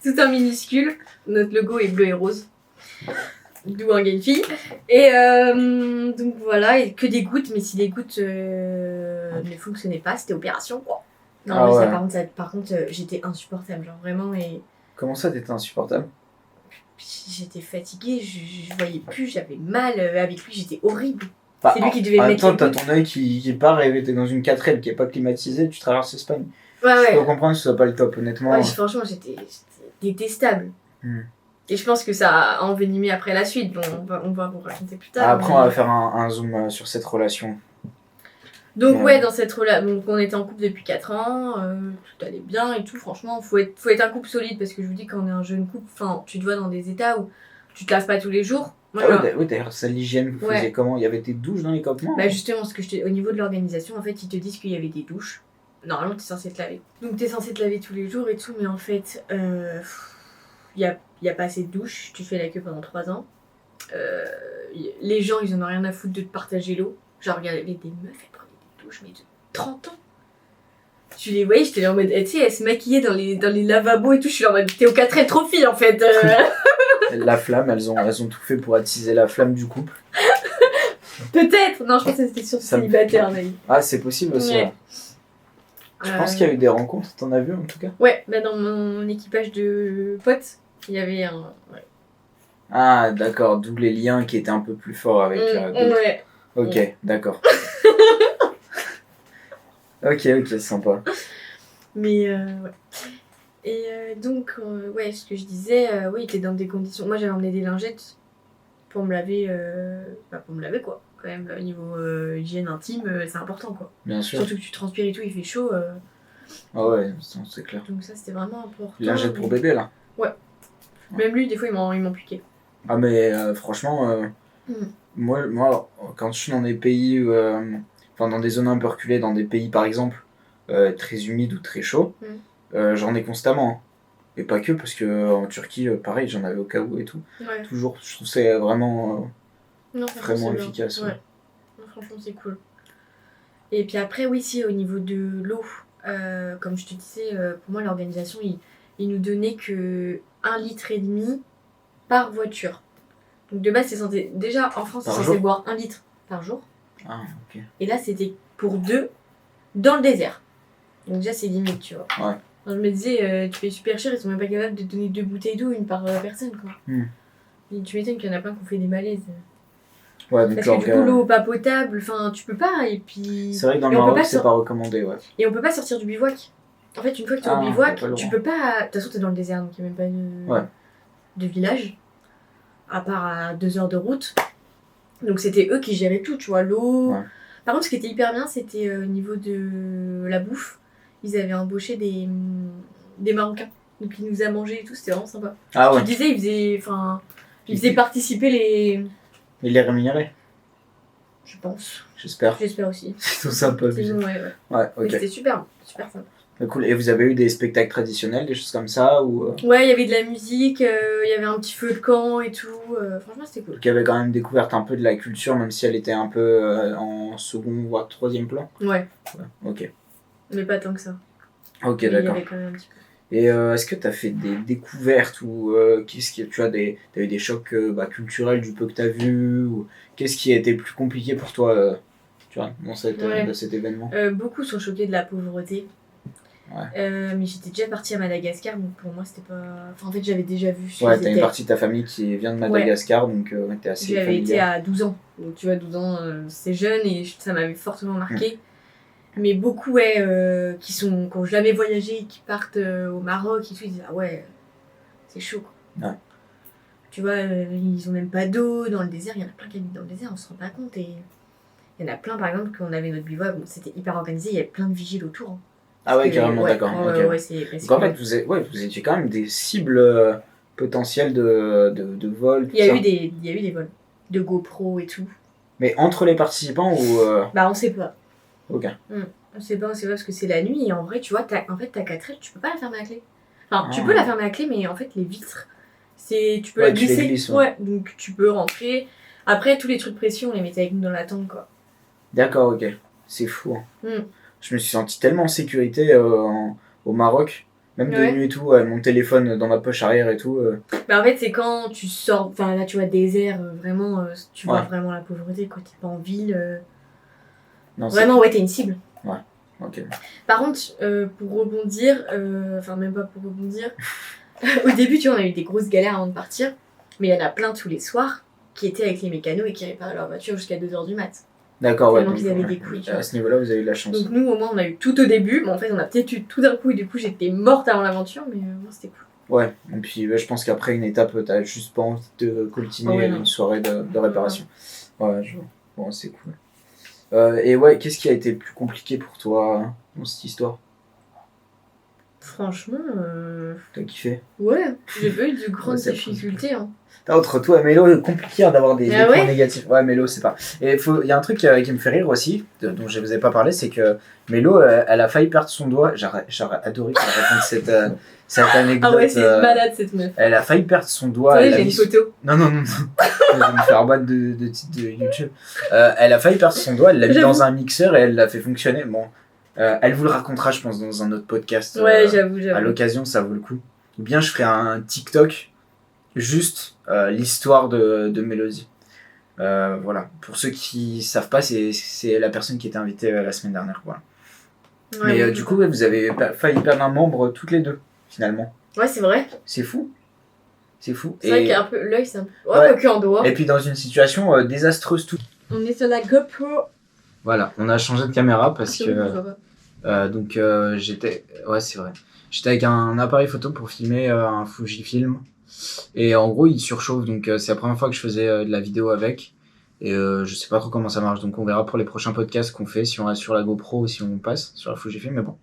Tout un minuscule. Notre logo est bleu et rose. D'où un gars, une fille. Et donc voilà, et que des gouttes, mais si les gouttes ne fonctionnaient pas, c'était opération quoi. Non, mais ouais. ça, par contre j'étais insupportable, genre vraiment. Et... Comment ça, t'étais insupportable? J'étais fatiguée, je voyais plus, j'avais mal. Avec lui, j'étais horrible. C'est lui qui devait mettre. Attends, t'as ton œil qui part et t'es dans une 4L qui est pas climatisée, tu traverses l'Espagne. Ouais. Je peux comprendre que ce soit pas le top, honnêtement. Ouais, franchement, j'étais détestable. Et je pense que ça a envenimé après la suite. Bon, on va vous raconter plus tard. Après, on va faire un zoom sur cette relation. Donc, ouais, dans cette relation, donc on était en couple depuis 4 ans, tout allait bien et tout. Franchement, faut être un couple solide parce que je vous dis, quand on est un jeune couple, tu te vois dans des états où tu te laves pas tous les jours. Moi, oui, d'ailleurs, ça, l'hygiène, vous faisiez comment? Il y avait des douches dans les campements? Bah, justement, au niveau de l'organisation, en fait, ils te disent qu'il y avait des douches. Normalement, t'es censé te laver. Donc, t'es censé te laver tous les jours et tout, mais en fait, y a pas assez de douches. Tu fais la queue pendant 3 ans. Les gens, ils en ont rien à foutre de te partager l'eau. Genre, il y avait des meufs, elles prenaient des douches, mais de 30 ans. Tu les voyais, j'étais là en mode, tu sais, elles se maquillaient dans les lavabos et tout. Je suis là en mode, t'es au 4 trophy en fait. La flamme, elles ont tout fait pour attiser la flamme du couple. Peut-être. Non, je pense que c'était sur célibataire, mais... Ah, c'est possible aussi. Ouais. Je pense qu'il y a eu des rencontres, t'en as vu en tout cas? Ouais, bah dans mon équipage de potes, il y avait un... Ouais. Ah, d'accord, d'où les liens qui étaient un peu plus forts avec d'autres. Ouais. Ok, d'accord. Ok, sympa. Mais ouais. Et donc, ouais, ce que je disais, oui, il était dans des conditions... Moi, j'avais emmené des lingettes pour me laver, quoi. Quand même, au niveau hygiène intime, c'est important, quoi. Bien sûr. Surtout que tu transpires et tout, il fait chaud. Ah ouais, c'est clair. Donc ça, c'était vraiment important. Lingette pour bébé, là? Ouais. Même lui, des fois, il m'en piquait. Ah, mais franchement, moi, quand je suis dans des pays, dans des zones un peu reculées, dans des pays, par exemple, très humides ou très chauds, j'en ai constamment. Hein. Et pas que, parce que en Turquie, pareil, j'en avais au cas où et tout. Ouais. Toujours, je trouve que c'est vraiment efficace. Ouais. Non, franchement, c'est cool. Et puis après, oui, si, au niveau de l'eau, comme je te disais, pour moi, l'organisation, il nous donnait que 1,5 litre par voiture. Donc de base, c'est censé... Déjà, en France, c'est censé boire 1 litre par jour. Ah, ok. Et là, c'était pour 2 dans le désert. Donc déjà, c'est limite, tu vois. Ouais. Alors, je me disais, tu payes super cher, ils sont même pas capables de donner 2 bouteilles d'eau, une par personne, quoi. Et tu m'étonnes qu'il y en a plein qui ont fait des malaises. Ouais, parce que du coup, l'eau pas potable, tu peux pas, et puis... C'est vrai que dans le Maroc, c'est pas recommandé, ouais. Et on peut pas sortir du bivouac. En fait, une fois que t'es Ah, au bivouac, t'as pas le tu droit. peux pas. De toute façon, t'es dans le désert, donc il n'y a même pas de village. À part à 2 heures de route. Donc c'était eux qui géraient tout, tu vois, l'eau. Ouais. Par contre, ce qui était hyper bien, c'était au niveau de la bouffe. Ils avaient embauché des Marocains. Donc ils nous a mangé et tout, c'était vraiment sympa. Ah ouais. Tu disais, ils faisaient participer les. Il les rémunérait, Je pense. j'espère. J'espère aussi. C'est tout sympa. Sinon, ouais. Ouais, Mais ok. c'était super sympa. Cool. Et vous avez eu des spectacles traditionnels, des choses comme ça ou Ouais, il y avait de la musique, il y avait un petit feu de camp et tout. Franchement, c'était cool. Donc il y avait quand même découvert un peu de la culture, même si elle était un peu en second voire troisième plan. Ouais, Ok. mais pas tant que ça. Ok, Mais il y d'accord. avait quand même un petit peu. Et est-ce que tu as fait des découvertes ou qu'est-ce qui, tu as eu des chocs culturels du peu que tu as vu ou qu'est-ce qui a été plus compliqué pour toi tu vois, dans Ouais. cet événement? Beaucoup sont choqués de la pauvreté. Ouais. Mais j'étais déjà partie à Madagascar, donc pour moi c'était pas. Enfin, en fait, j'avais déjà vu ce Ouais, qu'ils t'as une étaient. partie de ta famille qui vient de Madagascar, donc t'es assez J'avais été familière. à 12 ans. Donc tu vois, 12 ans, c'est jeune et ça m'avait fortement marqué. Mais beaucoup, qui ont jamais voyagé et qui partent au Maroc et tout, ils disent ah ouais, c'est chaud quoi. Ouais. Tu vois, ils ont même pas d'eau dans le désert. Il y en a plein qui habitent dans le désert, on se rend pas compte. Et il y en a plein, par exemple, quand on avait notre bivouac, bon, c'était hyper organisé, il y avait plein de vigiles autour. Hein. Ah ouais, Que- carrément, d'accord. Ok. Ouais, c'est parce Donc en que- fait, vous étiez quand même des cibles potentielles de vol, tout il y ça. il y a eu des vols de GoPro et tout. Mais entre les participants ou... Bah, on sait pas. Ok. On sait pas parce que c'est la nuit et en vrai, tu vois, ta 4L, tu peux pas la fermer à clé. Enfin, tu Ah. peux la fermer à clé, mais en fait, les vitres, tu peux Ouais, la tu les glisser. glisses, Ouais, donc tu peux rentrer. Après, tous les trucs précieux, on les mettait avec nous dans la tente, quoi. D'accord, ok. C'est fou. Hein. Je me suis senti tellement en sécurité au Maroc. Même de Ouais. nuit et tout, mon téléphone dans ma poche arrière et tout. Bah, en fait, c'est quand tu sors, enfin là, tu vois, désert, vraiment, tu vois Ouais. vraiment la pauvreté, quoi. T'es pas en ville. Non, Vraiment, ouais, t'es une cible. Ok. Par contre, pour rebondir, enfin, même pas pour rebondir, au début, tu vois, on a eu des grosses galères avant de partir, mais il y en a plein tous les soirs qui étaient avec les mécanos et qui réparaient leur voiture jusqu'à 2h du mat. D'accord, ouais. Tellement Donc, qu'ils avaient des couilles, tu vois. à ce niveau-là, vous avez eu de la chance. Donc nous, au moins, on a eu tout au début, mais en fait, on a peut-être eu tout d'un coup, et du coup, j'étais morte avant l'aventure, mais bon, c'était cool. Ouais, et puis je pense qu'après une étape, t'as juste pas envie de coltiner Ouais, non. une soirée de réparation. Ouais, je vois. Bon, c'est cool. Et ouais, qu'est-ce qui a été le plus compliqué pour toi dans cette histoire? Franchement, T'as kiffé? ouais, j'ai pas eu de grandes Ouais, c'est difficultés. Hein. Entre toi et Mélo, c'est compliqué d'avoir des Ah points ouais négatifs. Ouais, Mélo, c'est pas. Et il y a un truc qui me fait rire aussi, dont je vous ai pas parlé, c'est que Mélo, elle a failli perdre son doigt. J'aurais adoré qu'elle raconte cette anecdote. Ah ouais, c'est une malade cette meuf. Elle a failli perdre son doigt. Attendez, Elle a j'ai une mis- photo. Non, non, non, non. Je vais me faire battre de titres de YouTube. Elle a failli perdre son doigt, elle l'a mis J'avoue. dans un mixeur et elle l'a fait fonctionner. Bon, elle vous le racontera, je pense, dans un autre podcast. Ouais, j'avoue. À l'occasion, ça vaut le coup. Ou bien je ferai un TikTok, juste l'histoire de Mélodie. Voilà. Pour ceux qui savent pas, c'est la personne qui était invitée la semaine dernière. Voilà. Ouais, Mais du coup, ouais, vous avez failli perdre un membre toutes les deux, finalement. Ouais, c'est vrai. C'est fou. C'est fou. C'est vrai qu'il y a un peu. L'œil, c'est un peu. Ouais, Ouais. que en doigt. Et puis dans une situation désastreuse tout. On est sur la GoPro. Voilà, on a changé de caméra parce C'est bon, je que vois pas. donc j'étais, ouais c'est vrai, j'étais avec un appareil photo pour filmer un Fujifilm et en gros il surchauffe, donc c'est la première fois que je faisais de la vidéo avec et je sais pas trop comment ça marche, donc on verra pour les prochains podcasts qu'on fait si on reste sur la GoPro ou si on passe sur la Fujifilm, mais bon.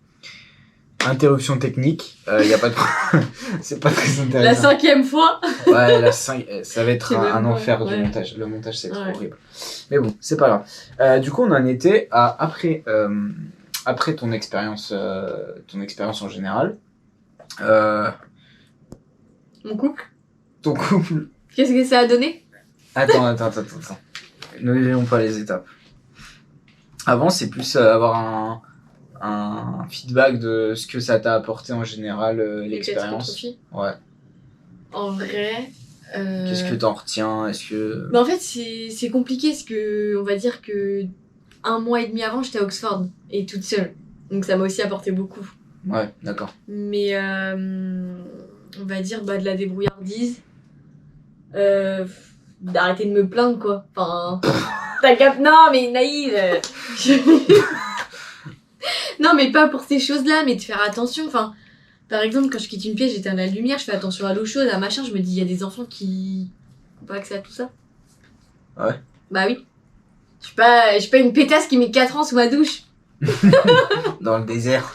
Interruption technique, y a pas de c'est pas très La intéressant. 5e fois. Ouais, ça va être C'est un même enfer pas- du ouais. montage. Le montage, c'est trop Ouais. horrible. Mais bon, c'est pas grave. Du coup, on en était à après ton expérience en général. Mon couple. Ton couple. Qu'est-ce que ça a donné? Attends. Ne vivons pas les étapes. Avant, c'est plus avoir un feedback de ce que ça t'a apporté en général, l'expérience. Ouais. En vrai. Qu'est-ce que t'en retiens? Est-ce que. Bah en fait, c'est compliqué parce que, on va dire que 1 mois et demi avant, j'étais à Oxford et toute seule. Donc ça m'a aussi apporté beaucoup. Ouais, d'accord. Mais on va dire de la débrouillardise. D'arrêter de me plaindre, quoi. Enfin. Non, mais naïve. Non, mais pas pour ces choses-là, mais de faire attention. Enfin, par exemple, quand je quitte une pièce, j'éteins la lumière, je fais attention à l'eau chaude, à machin. Je me dis, il y a des enfants qui n'ont pas accès à tout ça. Ouais. Bah oui. Je suis pas une pétasse qui met 4 ans sous ma douche. Dans le désert.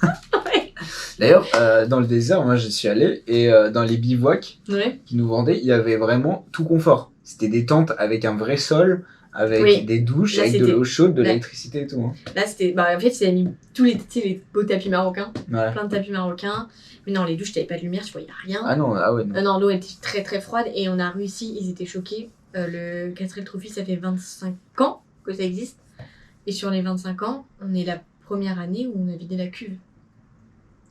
Ouais. D'ailleurs, dans le désert, moi, je suis allé et dans les bivouacs Ouais. qu'ils nous vendaient, il y avait vraiment tout confort. C'était des tentes avec un vrai sol, avec Oui. des douches, Là, avec de c'était- l'eau chaude, de là- l'électricité et tout. Hein. Là, c'était. Bah, en fait, ils avaient mis tous les, tu sais, les beaux tapis marocains. Ouais. Plein de tapis marocains. Mais non, les douches, t'avais pas de lumière, tu voyais rien. Ah non, ah ouais, non. Non, l'eau était très très froide et on a réussi, ils étaient choqués. Le Castrel Trophy, ça fait 25 ans que ça existe. Et sur les 25 ans, on est la première année où on a vidé la cuve.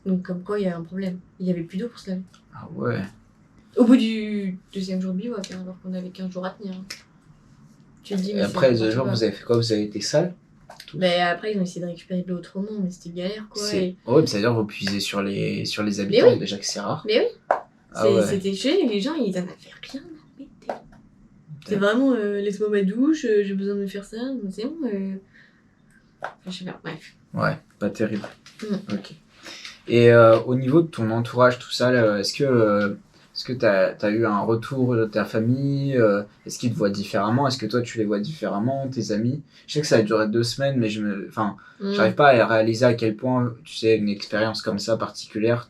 Donc, comme quoi, il y a un problème. Il y avait plus d'eau pour se laver. Ah ouais. Au bout du deuxième jour de bivouac, hein, alors qu'on avait 15 jours à tenir. Tu te dis, Et mais après, c'est les jours, n'importe vous avez fait quoi? Vous avez été sale? quoi. Mais après, ils ont essayé de récupérer de l'eau autrement, mais c'était galère quoi. Et... Ouais, c'est-à-dire vous puisez sur les habitants, oui. déjà que c'est rare. Mais oui, Ah ouais. c'était chez les gens, ils en avaient rien à péter. C'est vraiment, laisse-moi ma douche, j'ai besoin de me faire ça, c'est bon. Enfin, je sais pas, bref. Ouais, pas terrible. Mm. Ok. Et au niveau de ton entourage, tout ça, là, est-ce que t'as eu un retour de ta famille est-ce qu'ils te voient différemment? Est-ce que toi, tu les vois différemment, tes amis? Je sais que ça a duré 2 semaines, mais j'arrive pas à réaliser à quel point, tu sais, une expérience comme ça particulière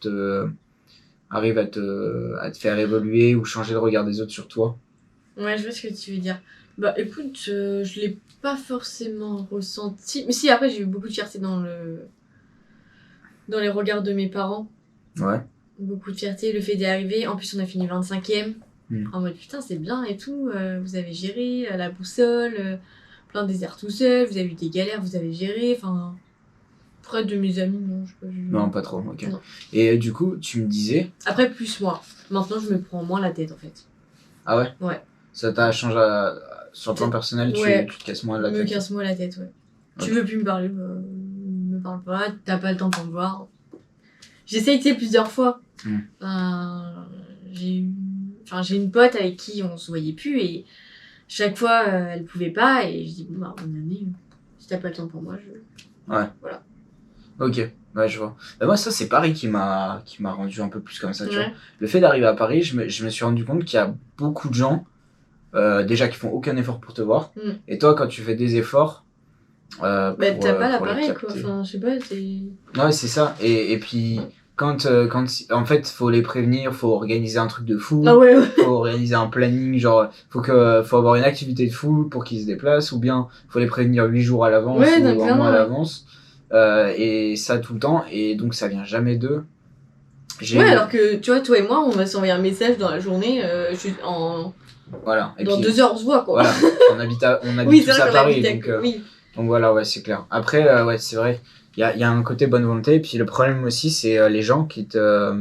arrive à te faire évoluer ou changer le regard des autres sur toi. Ouais, je vois ce que tu veux dire. Bah écoute, je l'ai pas forcément ressenti. Mais si, après, j'ai eu beaucoup de fierté dans les regards de mes parents. Ouais. Beaucoup de fierté, le fait d'y arriver. En plus, on a fini 25e. Mm. En mode putain, c'est bien et tout. Vous avez géré la boussole, plein de déserts tout seul. Vous avez eu des galères, vous avez géré. Enfin, près de mes amis, non, je sais pas. Non, pas trop, ok. Non. Et du coup, tu me disais... Après, plus moi. Maintenant, je me prends moins la tête en fait. Ah ouais? Ouais. Ça t'a changé sur le plan personnel, Ouais. tu te casses moins la Me tête. casse-moi la tête, ouais. Ok. Tu veux plus me parler, bah, me parle pas. T'as pas le temps pour me voir. J'essaye, tu sais, plusieurs fois. Mm. J'ai une pote avec qui on se voyait plus et chaque fois elle pouvait pas et je dis bon bah bonne année, si t'as pas le temps pour moi Ouais. Voilà. Ok, ouais, je vois. Bah, moi, ça, c'est Paris qui m'a rendu un peu plus comme ça, tu vois. Ouais. Le fait d'arriver à Paris, je me suis rendu compte qu'il y a beaucoup de gens, déjà, qui font aucun effort pour te voir. Mm. Et toi, quand tu fais des efforts, Bah t'as pas pour les l'appareil quoi, capter. enfin je sais pas, c'est... Ouais, c'est ça. Et puis, quand, en fait, faut les prévenir, faut organiser un truc de fou. Ah ouais, ouais. Faut organiser un planning, genre faut avoir une activité de fou pour qu'ils se déplacent, ou bien faut les prévenir 8 jours à l'avance Ouais, ou donc un clairement, mois à ouais. l'avance, et ça tout le temps, et donc ça vient jamais d'eux. Ouais, alors que tu vois, toi et moi on va s'envoyer un message dans la journée, Voilà. Et dans puis, 2 heures on se voit quoi. voilà, on habite Oui, tous c'est à vrai qu'on Paris, habite donc, oui. donc voilà, ouais, c'est clair. Après, ouais, c'est vrai, il y a un côté bonne volonté, et puis le problème aussi, c'est les gens qui te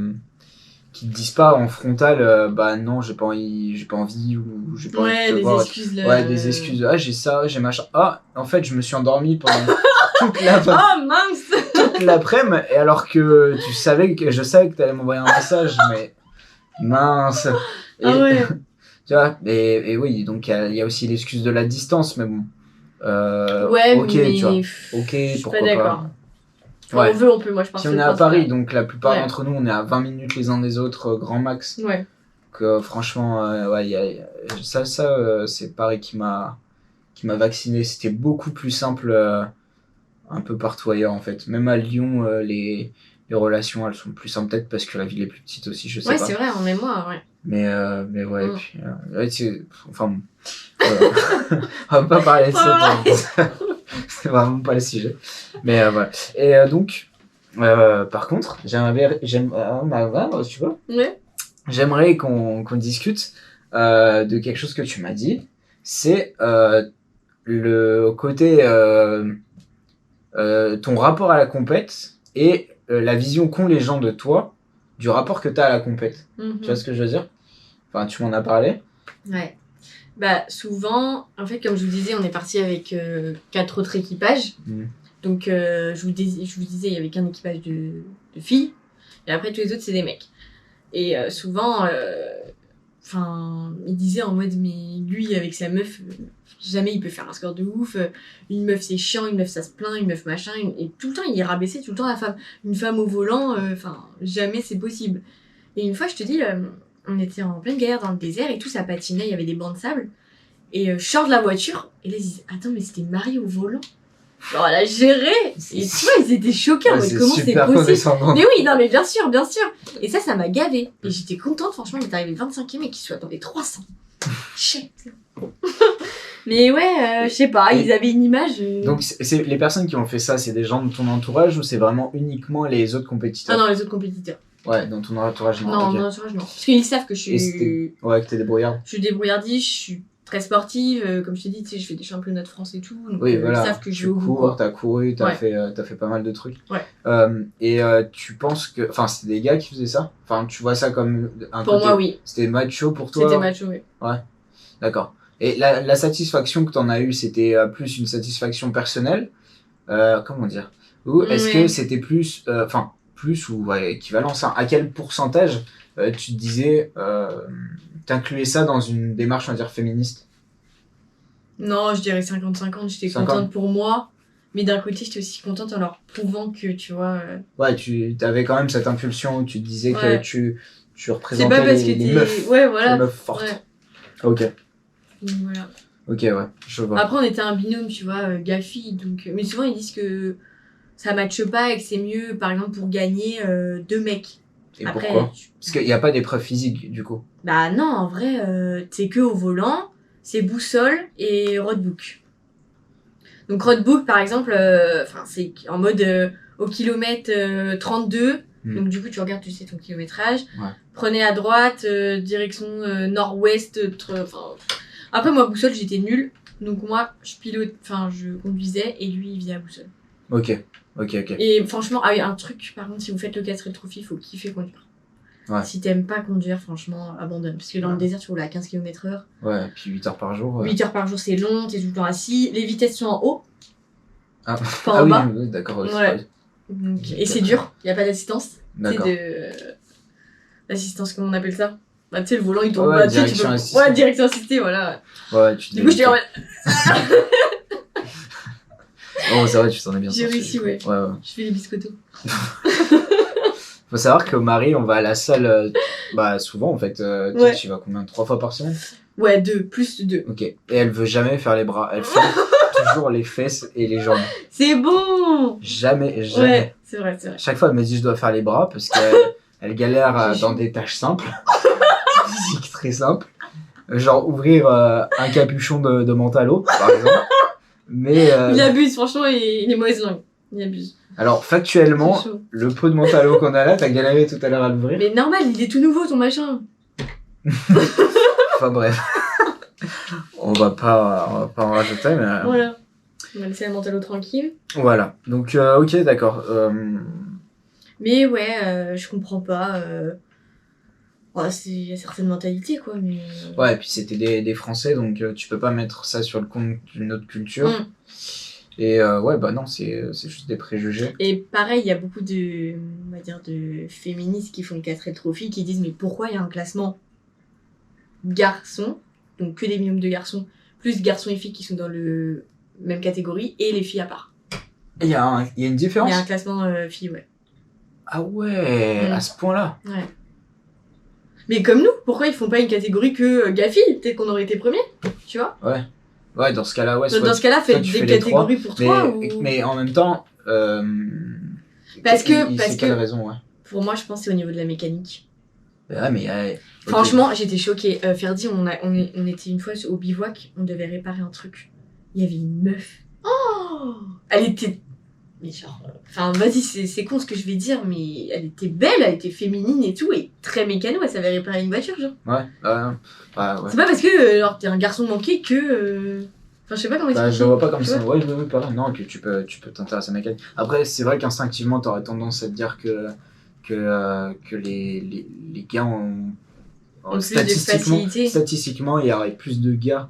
disent pas en frontal, bah non, j'ai pas envie, ou j'ai pas envie Ouais, de te les voir. excuses là. Ouais, des excuses. Ah, j'ai ça, j'ai machin. Ah, en fait, je me suis endormi pendant toute Oh mince. l'après-midi, et alors que je savais que t'allais m'envoyer un message, mais mince. Et, Ah ouais. tu vois, et oui, donc il y a aussi l'excuse de la distance, mais bon. Ouais, ok, mais tu vois. Ok, je suis pourquoi pas d'accord. pas. Enfin, Ouais. on veut, on peut, moi je pense. Si on est à Paris, donc la plupart Ouais. d'entre nous, on est à 20 minutes les uns des autres, grand max. Ouais. Que franchement, ouais, ça c'est Paris qui m'a vacciné. C'était beaucoup plus simple un peu partout ailleurs en fait. Même à Lyon, les relations elles sont plus simples, peut-être parce que la ville est plus petite aussi, je sais Ouais, pas. c'est vrai, en mémoire, ouais. Mais ouais, et Mm. puis, ouais, enfin bon. Voilà. On va pas parler de ça. C'est vraiment pas le sujet. Mais voilà. Et donc, par contre, tu vois, Ouais. j'aimerais qu'on discute de quelque chose que tu m'as dit. C'est le côté ton rapport à la compète et la vision qu'ont les gens de toi du rapport que tu as à la compète. Mhm. Tu vois ce que je veux dire? Enfin, tu m'en as parlé. Ouais. Bah, souvent, en fait, comme je vous disais, on est parti avec 4 autres équipages. Mm. Donc, je vous disais, il y avait qu'un équipage de filles. Et après, tous les autres, c'est des mecs. Et souvent, Enfin, il disait en mode, mais lui, avec sa meuf, jamais il peut faire un score de ouf. Une meuf, c'est chiant, une meuf, ça se plaint, une meuf, machin. Et tout le temps, il rabaissait tout le temps la femme. Une femme au volant, enfin, jamais c'est possible. Et une fois, je te dis, on était en pleine galère dans le désert et tout, ça patinait, il y avait des bancs de sable. Et je sors de la voiture, et là, ils disent, attends, mais c'était Marie au volant. Genre, elle a géré. Et tu vois, ils étaient choqués en mode, comment c'est possible. Mais oui, non, mais bien sûr, bien sûr. Et ça m'a gavé. Et j'étais contente, franchement, il est arrivé 25e et qu'il soit dans les 300. Shit. Mais ouais, je sais pas, ils avaient une image. Donc, c'est les personnes qui ont fait ça, c'est des gens de ton entourage ou c'est vraiment uniquement les autres compétiteurs? Ah non, les autres compétiteurs. Ouais, dans ton entourage, non. Non, Okay. mon entourage, non. Parce qu'ils savent que je suis. Ouais, que t'es débrouillarde. Je suis débrouillardi, je suis très sportive. Comme je t'ai dit, tu sais, je fais des championnats de France et tout. Donc, oui, voilà. Ils savent que je tu cours, t'as couru, t'as fait pas mal de trucs. Ouais. Et tu penses que. Enfin, c'était des gars qui faisaient ça? Enfin, tu vois ça comme un Pour moi, oui. C'était macho pour toi? C'était macho, oui. Ouais. D'accord. Et la satisfaction que t'en as eue, c'était plus une satisfaction personnelle? Comment dire? Ou est-ce que c'était plus. Enfin, plus ou équivalent, ça. À quel pourcentage tu te disais. T'incluais ça dans une démarche, on va dire, féministe? Non, je dirais 50-50. J'étais contente pour moi. Mais d'un côté, j'étais aussi contente en leur prouvant que, tu vois... Ouais, tu avais quand même cette impulsion où tu te disais que tu représentais c'est pas parce les meufs. Ouais, voilà. Les meufs fortes. Ouais. Ok. Donc, voilà. Ok, ouais, je vois. Après, on était un binôme, tu vois, gars-filles. Donc... Mais souvent, ils disent que ça matche pas et que c'est mieux, par exemple, pour gagner 2 mecs. Et après, pourquoi? Parce qu'il n'y a pas d'épreuve physique, du coup. Bah non, en vrai, t'es que au volant, c'est boussole et roadbook. Donc roadbook, par exemple, c'est en mode au kilomètre 32. Donc du coup, tu regardes, tu sais, ton kilométrage. Ouais. Prenez à droite, direction nord-ouest. Après, moi, boussole, j'étais nulle. Donc moi, je conduisais et lui, il faisait la boussole. Ok. Et franchement, un truc, par contre, si vous faites le 4 Trophy, il faut kiffer conduire. Ouais. Si t'aimes pas conduire, franchement, abandonne. Parce que dans le désert, tu roules à 15 km/h. Ouais, et puis 8 heures par jour. 8 heures par jour, c'est long, t'es tout le temps assis. Les vitesses sont en haut. Pas en bas. Oui, d'accord. Ouais. Donc, et c'est dur, il n'y a pas d'assistance. D'accord. L'assistance, comment on appelle ça? Bah, tu sais, le volant, il tombe pas dessus. Direction assistée. Ouais, direction assistée, voilà. Ouais, du coup, je t'ai Oh, c'est vrai, tu t'en es bien sorti. J'ai réussi, ouais. Je fais les biscottos. Faut savoir qu'au Marie, on va à la salle souvent en fait. Tu y vas combien? 3 fois par semaine? Ouais, 2, plus 2. Ok. Et elle veut jamais faire les bras. Elle fait toujours les fesses et les jambes. C'est bon! Jamais. Ouais, c'est vrai. Chaque fois, elle me dit je dois faire les bras parce qu'elle galère dans des tâches simples. Physiques très simples. Genre ouvrir un capuchon de mentalo, par exemple. Mais, il abuse, franchement, il est mauvaise langue. Il abuse. Alors, factuellement, le pot de mentalo qu'on a là, t'as galéré tout à l'heure à l'ouvrir. Mais normal, il est tout nouveau, ton machin. Enfin bref. on va pas en rajouter, mais... Voilà. On va laisser la mentalo tranquille. Voilà. Donc, ok, d'accord. Mais ouais, je comprends pas. Il y a certaines mentalités, quoi. Mais... Ouais, et puis c'était des Français, donc tu peux pas mettre ça sur le compte d'une autre culture. Et non, c'est juste des préjugés. Et pareil, il y a beaucoup de féministes qui font le 4L Trophy qui disent mais pourquoi il y a un classement garçons, donc que des binômes de garçons, plus garçons et filles qui sont dans le même catégorie, et les filles à part. Il y a une différence? Il y a un classement filles, ouais. Ah ouais, à ce point-là? Ouais. Mais comme nous, pourquoi ils font pas une catégorie que gars-filles? Peut-être qu'on aurait été premiers, tu vois? Ouais, dans ce cas-là, ouais. Dans ce cas-là, faites des catégories pour toi. Mais en même temps, parce quelle raison, ouais. Pour moi, je pense que c'est au niveau de la mécanique. Ouais, mais... Franchement, j'étais choquée. Ferdi, on était une fois au bivouac, on devait réparer un truc. Il y avait une meuf. Oh! Elle était... Mais genre... Enfin, vas-y, c'est con ce que je vais dire, mais elle était belle, elle était féminine et tout, et très mécano, elle savait réparer une voiture, genre. Ouais. C'est pas parce que t'es un garçon manqué que... Enfin, je sais pas comment expliquer. Je le vois pas comme ça. Ouais, pareil. Non, que tu peux t'intéresser à la mécanique. Après, c'est vrai qu'instinctivement, t'aurais tendance à te dire que les gars ont statistiquement, il y aurait plus de gars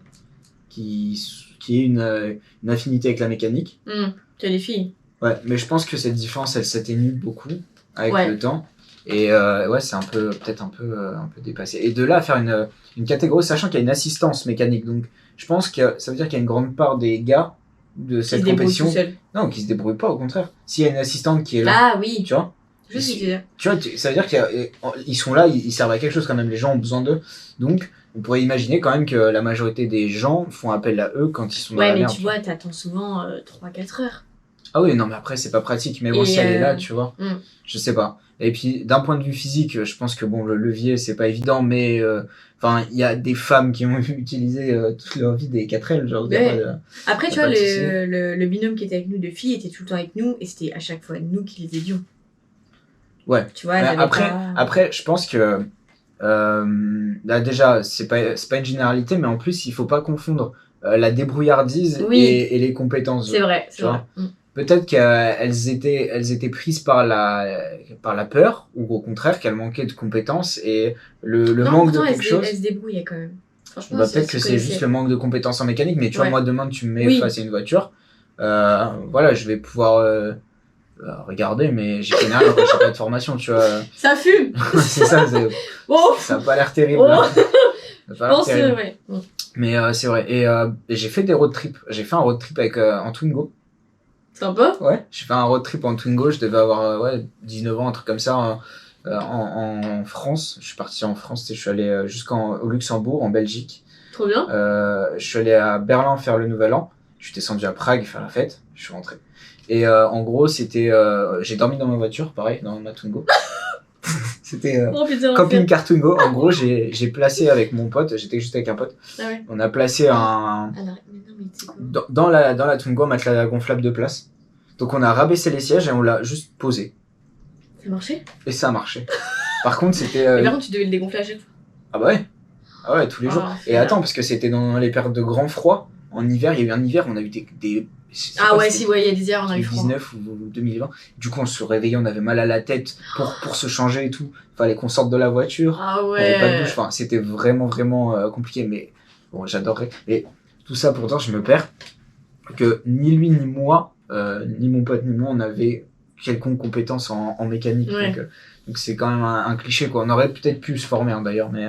qui aient une affinité avec la mécanique. Que les filles. Ouais, mais je pense que cette différence, elle s'atténue beaucoup avec le temps. Et ouais, c'est peut-être un peu dépassé. Et de là à faire une catégorie, sachant qu'il y a une assistance mécanique. Donc, je pense que ça veut dire qu'il y a une grande part des gars de Qui cette se débrouille compétition. tout seul. Non, qui se débrouillent pas, au contraire. S'il y a une assistante qui est là, Ah oui. tu vois, Je sais ce que tu veux dire. tu vois, ça veut dire qu'ils sont là, ils servent à quelque chose quand même. Les gens ont besoin d'eux. Donc, on pourrait imaginer quand même que la majorité des gens font appel à eux quand ils sont dans la Ouais, mais merde. tu vois, t'attends souvent 3-4 heures. Ah oui, non, mais après, c'est pas pratique. Mais bon, Et, si elle est là, tu vois, hmm. je sais pas. Et puis, d'un point de vue physique, je pense que bon, le levier, c'est pas évident, mais enfin, il y a des femmes qui ont utilisé toute leur vie des 4L. Genre, y a Ouais. pas de... Après, y a tu vois, pas de souci. le binôme qui était avec nous de filles était tout le temps avec nous et c'était à chaque fois nous qui les aidions. Ouais. Tu vois, elles avaient Après, pas... après, je pense que là, déjà, c'est pas une généralité, mais en plus, il faut pas confondre la débrouillardise Oui. et les compétences. C'est vrai, tu c'est vrai. vois. Peut-être qu'elles étaient prises par la peur, ou au contraire qu'elles manquaient de compétences et le Non, manque de pourtant, quelque chose. elles se débrouillaient quand même. Franchement, Bah, peut-être que c'est juste le manque de compétences en mécanique, mais tu vois, Ouais. moi demain tu me mets Oui. face à une voiture, voilà, je vais pouvoir regarder, mais j'ai pas de formation, tu vois. Ça fume. C'est ça, Oh. ça a pas l'air terrible. Oh. Hein. Ça a pas l'air terrible. Ouais. Mais c'est vrai. Et j'ai fait des road trips. J'ai fait un road trip avec en Twingo. Sympa. Ouais, j'ai fait un road trip en Twingo. Je devais avoir 19 ans, un truc comme ça, en France. Je suis parti en France. Je suis allé jusqu'au Luxembourg, en Belgique. Trop bien. Je suis allé à Berlin faire le Nouvel An. Je suis descendu à Prague faire la fête. Je suis rentré. Et en gros, c'était. J'ai dormi dans ma voiture, pareil, dans ma Twingo. C'était camping-car Twingo. En gros, j'ai placé avec mon pote. J'étais juste avec un pote. Ah ouais. On a placé Alors, mais non, mais c'est quoi dans la Twingo, un matelas gonflable de place. Donc on a rabaissé les sièges et on l'a juste posé. Ça marchait. Et ça a marché. Par contre, c'était. Mais par contre, tu devais le dégonfler à chaque fois. Ah bah ouais. Ah ouais, tous les jours. Et attends, parce que c'était dans les périodes de grand froid. En hiver, il y a eu un hiver, on a eu des ah ouais, si, ouais, il y a des hivers, on a eu froid. 2019 ou 2020. Du coup, on se réveillait, on avait mal à la tête pour se changer et tout. Fallait qu'on sorte de la voiture. Ah On avait pas de ouais. douche. Enfin, c'était vraiment compliqué. Mais bon, j'adorerais. Et tout ça, pourtant, je me perds que ni lui, ni moi, ni mon pote, ni moi, on avait quelconque compétence en mécanique. Ouais. Donc c'est quand même un cliché, quoi. On aurait peut-être pu se former, hein, d'ailleurs, mais...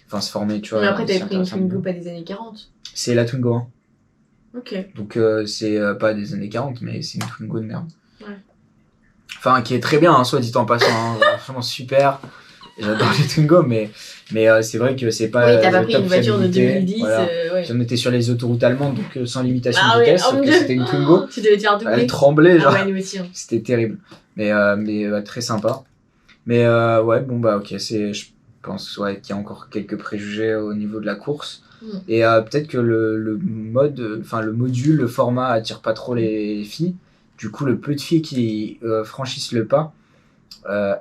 Enfin, se former, tu vois. Mais après, t'avais c'est pris une intéressant. Twingo pas des années 40. C'est la Twingo 1. Ok. Donc c'est pas des années 40, mais c'est une Twingo de merde. Ouais. Enfin, qui est très bien, hein, soit dit en passant, hein, vraiment super. J'adore les Twingo, mais c'est vrai que c'est pas. Oui, t'as pas le pris top une voiture de fiabilité, 2010. voilà. Ouais. Puis on était sur les autoroutes allemandes, donc sans limitation Ah de ouais, vitesse, oh sauf mon que Dieu. c'était une Twingo. Tu devais te faire doubler. Elle tremblait, genre. Ah ouais, nous aussi. Hein. C'était terrible. Mais très sympa. Mais ouais, bon bah ok, je pense ouais, qu'il y a encore quelques préjugés au niveau de la course. Et peut-être que le module, le format attire pas trop les filles. Du coup, le peu de filles qui franchissent le pas,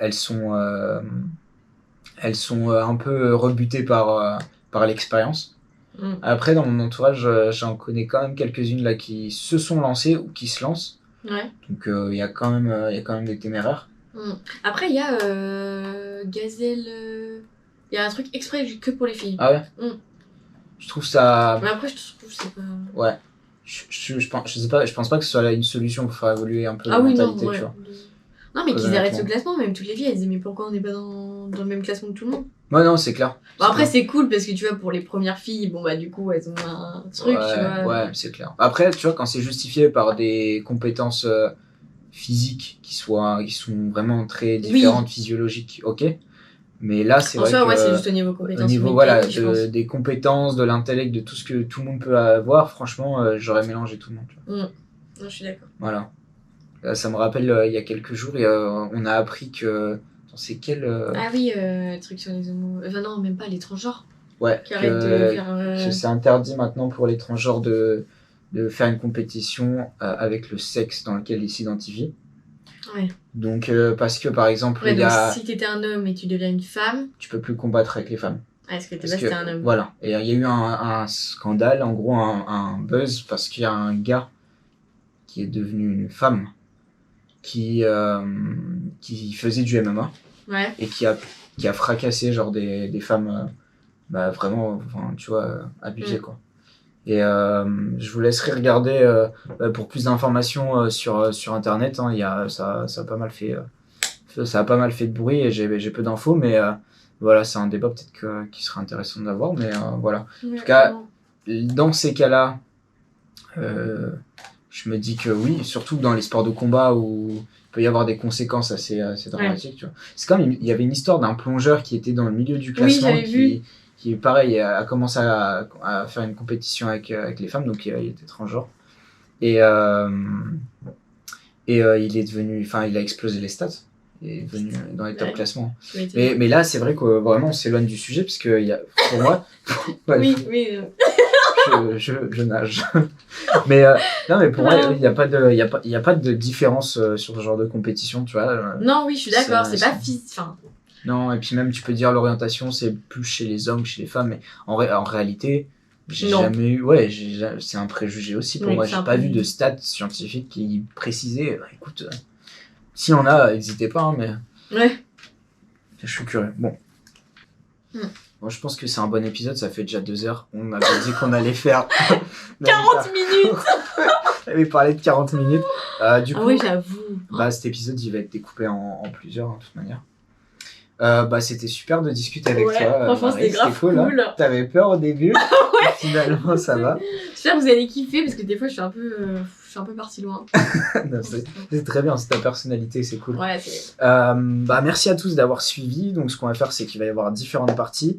elles sont un peu rebutées par l'expérience. Après, dans mon entourage, j'en connais quand même quelques-unes là qui se sont lancées ou qui se lancent. Ouais. Donc il y a quand même des téméraires. Après, il y a Gazelle. Il y a un truc exprès que pour les filles. Ah ouais. Je trouve ça. Mais après, je trouve c'est pas. Ouais. Je pense pas que ce soit là une solution pour faire évoluer un peu la oui, mentalité, non, ouais. tu vois. Non, mais qu'ils arrêtent ce classement, même toutes les filles, elles disaient mais pourquoi on n'est pas dans le même classement que tout le monde. Ouais, non, c'est clair. Bon, après, c'est cool parce que tu vois, pour les premières filles, bon bah du coup, elles ont un truc, ouais, tu vois. Ouais, c'est clair. Après, tu vois, quand c'est justifié par des compétences physiques qui sont vraiment très différentes, physiologiques, ok. Mais là, c'est vrai que ouais, c'est juste au niveau compétences. Au niveau des compétences, de l'intellect, de tout ce que tout le monde peut avoir, franchement, j'aurais mélangé tout le monde. Tu vois. Non, je suis d'accord. Voilà. Ça me rappelle, il y a quelques jours, on a appris que... C'est quel... Ah oui, truc sur les homos... Enfin non, même pas, les transgenres. Ouais, qui arrêtent de faire... que c'est interdit maintenant pour les transgenres de faire une compétition avec le sexe dans lequel ils s'identifient. Ouais. Donc, parce que par exemple, ouais, donc si t'étais un homme et tu deviens une femme... Tu peux plus combattre avec les femmes. Ah, parce que t'étais un homme. Voilà. Et il y a eu un scandale, en gros, un buzz, parce qu'il y a un gars qui est devenu une femme qui faisait du MMA. Ouais. Et qui a fracassé genre des femmes vraiment, enfin, tu vois, abusées, quoi. Et je vous laisserai regarder pour plus d'informations sur internet, hein, ça a pas mal fait ça a pas mal fait de bruit et j'ai peu d'infos, mais voilà, c'est un débat peut-être qui serait intéressant d'avoir, mais voilà. En tout cas, dans ces cas-là, je me dis que oui, surtout dans les sports de combat où il peut y avoir des conséquences assez dramatiques. Tu vois. C'est comme il y avait une histoire d'un plongeur qui était dans le milieu du classement, qui pareil, a commencé à faire une compétition avec les femmes, donc il était transgenre. Et il est devenu, enfin, il a explosé les stats. Il est devenu dans les top classements. Mais là, c'est vrai que vraiment, on s'éloigne du sujet, parce que pour moi... oui. Je nage. Mais non, mais pour moi, il n'y a pas de différence sur ce genre de compétition, tu vois. Non, oui, je suis d'accord, c'est pas physique. Non, et puis même, tu peux dire l'orientation, c'est plus chez les hommes que chez les femmes, mais en réalité, j'ai jamais eu... Ouais, c'est un préjugé aussi pour moi. J'ai pas vu de stats scientifiques qui précisaient... écoute, s'il y en a, n'hésitez pas, hein, mais... Ouais. Je suis curieux. Bon. Bon, je pense que c'est un bon épisode, ça fait déjà 2 heures. On avait dit qu'on allait faire... 40 minutes. On avait parlé de 40 minutes. Du coup, oui, j'avoue. Cet épisode, il va être découpé en plusieurs, de toute manière. C'était super de discuter avec toi. Franchement, c'était grave cool. Hein. T'avais peur au début. Finalement, ça va. J'espère que vous allez kiffer, parce que des fois, je suis un peu partie loin. Non, c'est très bien, c'est ta personnalité, c'est cool. Ouais, merci à tous d'avoir suivi. Donc, ce qu'on va faire, c'est qu'il va y avoir différentes parties.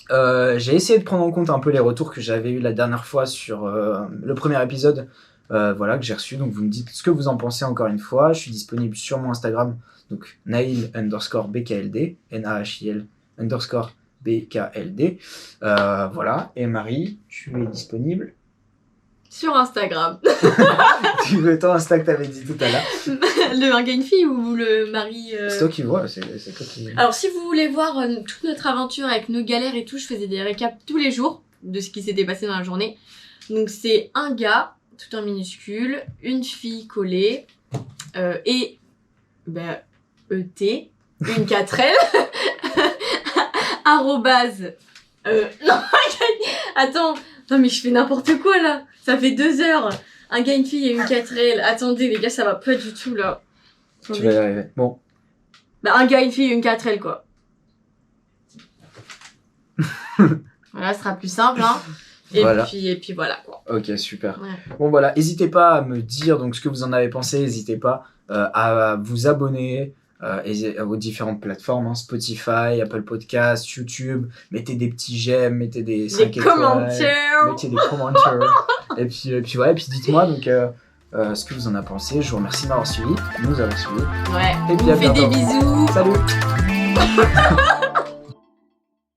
J'ai essayé de prendre en compte un peu les retours que j'avais eu la dernière fois sur le premier épisode que j'ai reçu. Donc, vous me dites ce que vous en pensez encore une fois. Je suis disponible sur mon Instagram, donc Nahil_BKLD, NAHIL_BKLD. Voilà. Et Marie, tu es disponible sur Instagram. Tu veux ton Insta que t'avais dit tout à l'heure. Le un gars une fille ou le mari C'est toi qui vois, c'est toi qui... Alors si vous voulez voir toute notre aventure avec nos galères et tout, je faisais des récaps tous les jours de ce qui s'était passé dans la journée. Donc c'est un gars, tout en minuscule, une fille collée, et ET, une 4L, arrobase, non, attends, non mais je fais n'importe quoi là, ça fait 2 heures, un gars, une fille et une 4L, attendez les gars, ça va pas du tout là. Tu vas y arriver, bon. Un gars, une fille et une 4L quoi. Voilà, ce sera plus simple, hein. Et puis voilà quoi. Ok, super. Ouais. Bon voilà, n'hésitez pas à me dire donc ce que vous en avez pensé, n'hésitez pas à vous abonner aux différentes plateformes, hein, Spotify, Apple Podcasts, YouTube, mettez des petits j'aime, mettez des 5 étoiles, mettez des commentaires, et puis dites-moi donc ce que vous en avez pensé. Je vous remercie de m'avoir suivi, nous avons suivi. Ouais, et puis à bientôt. Des bisous. Salut.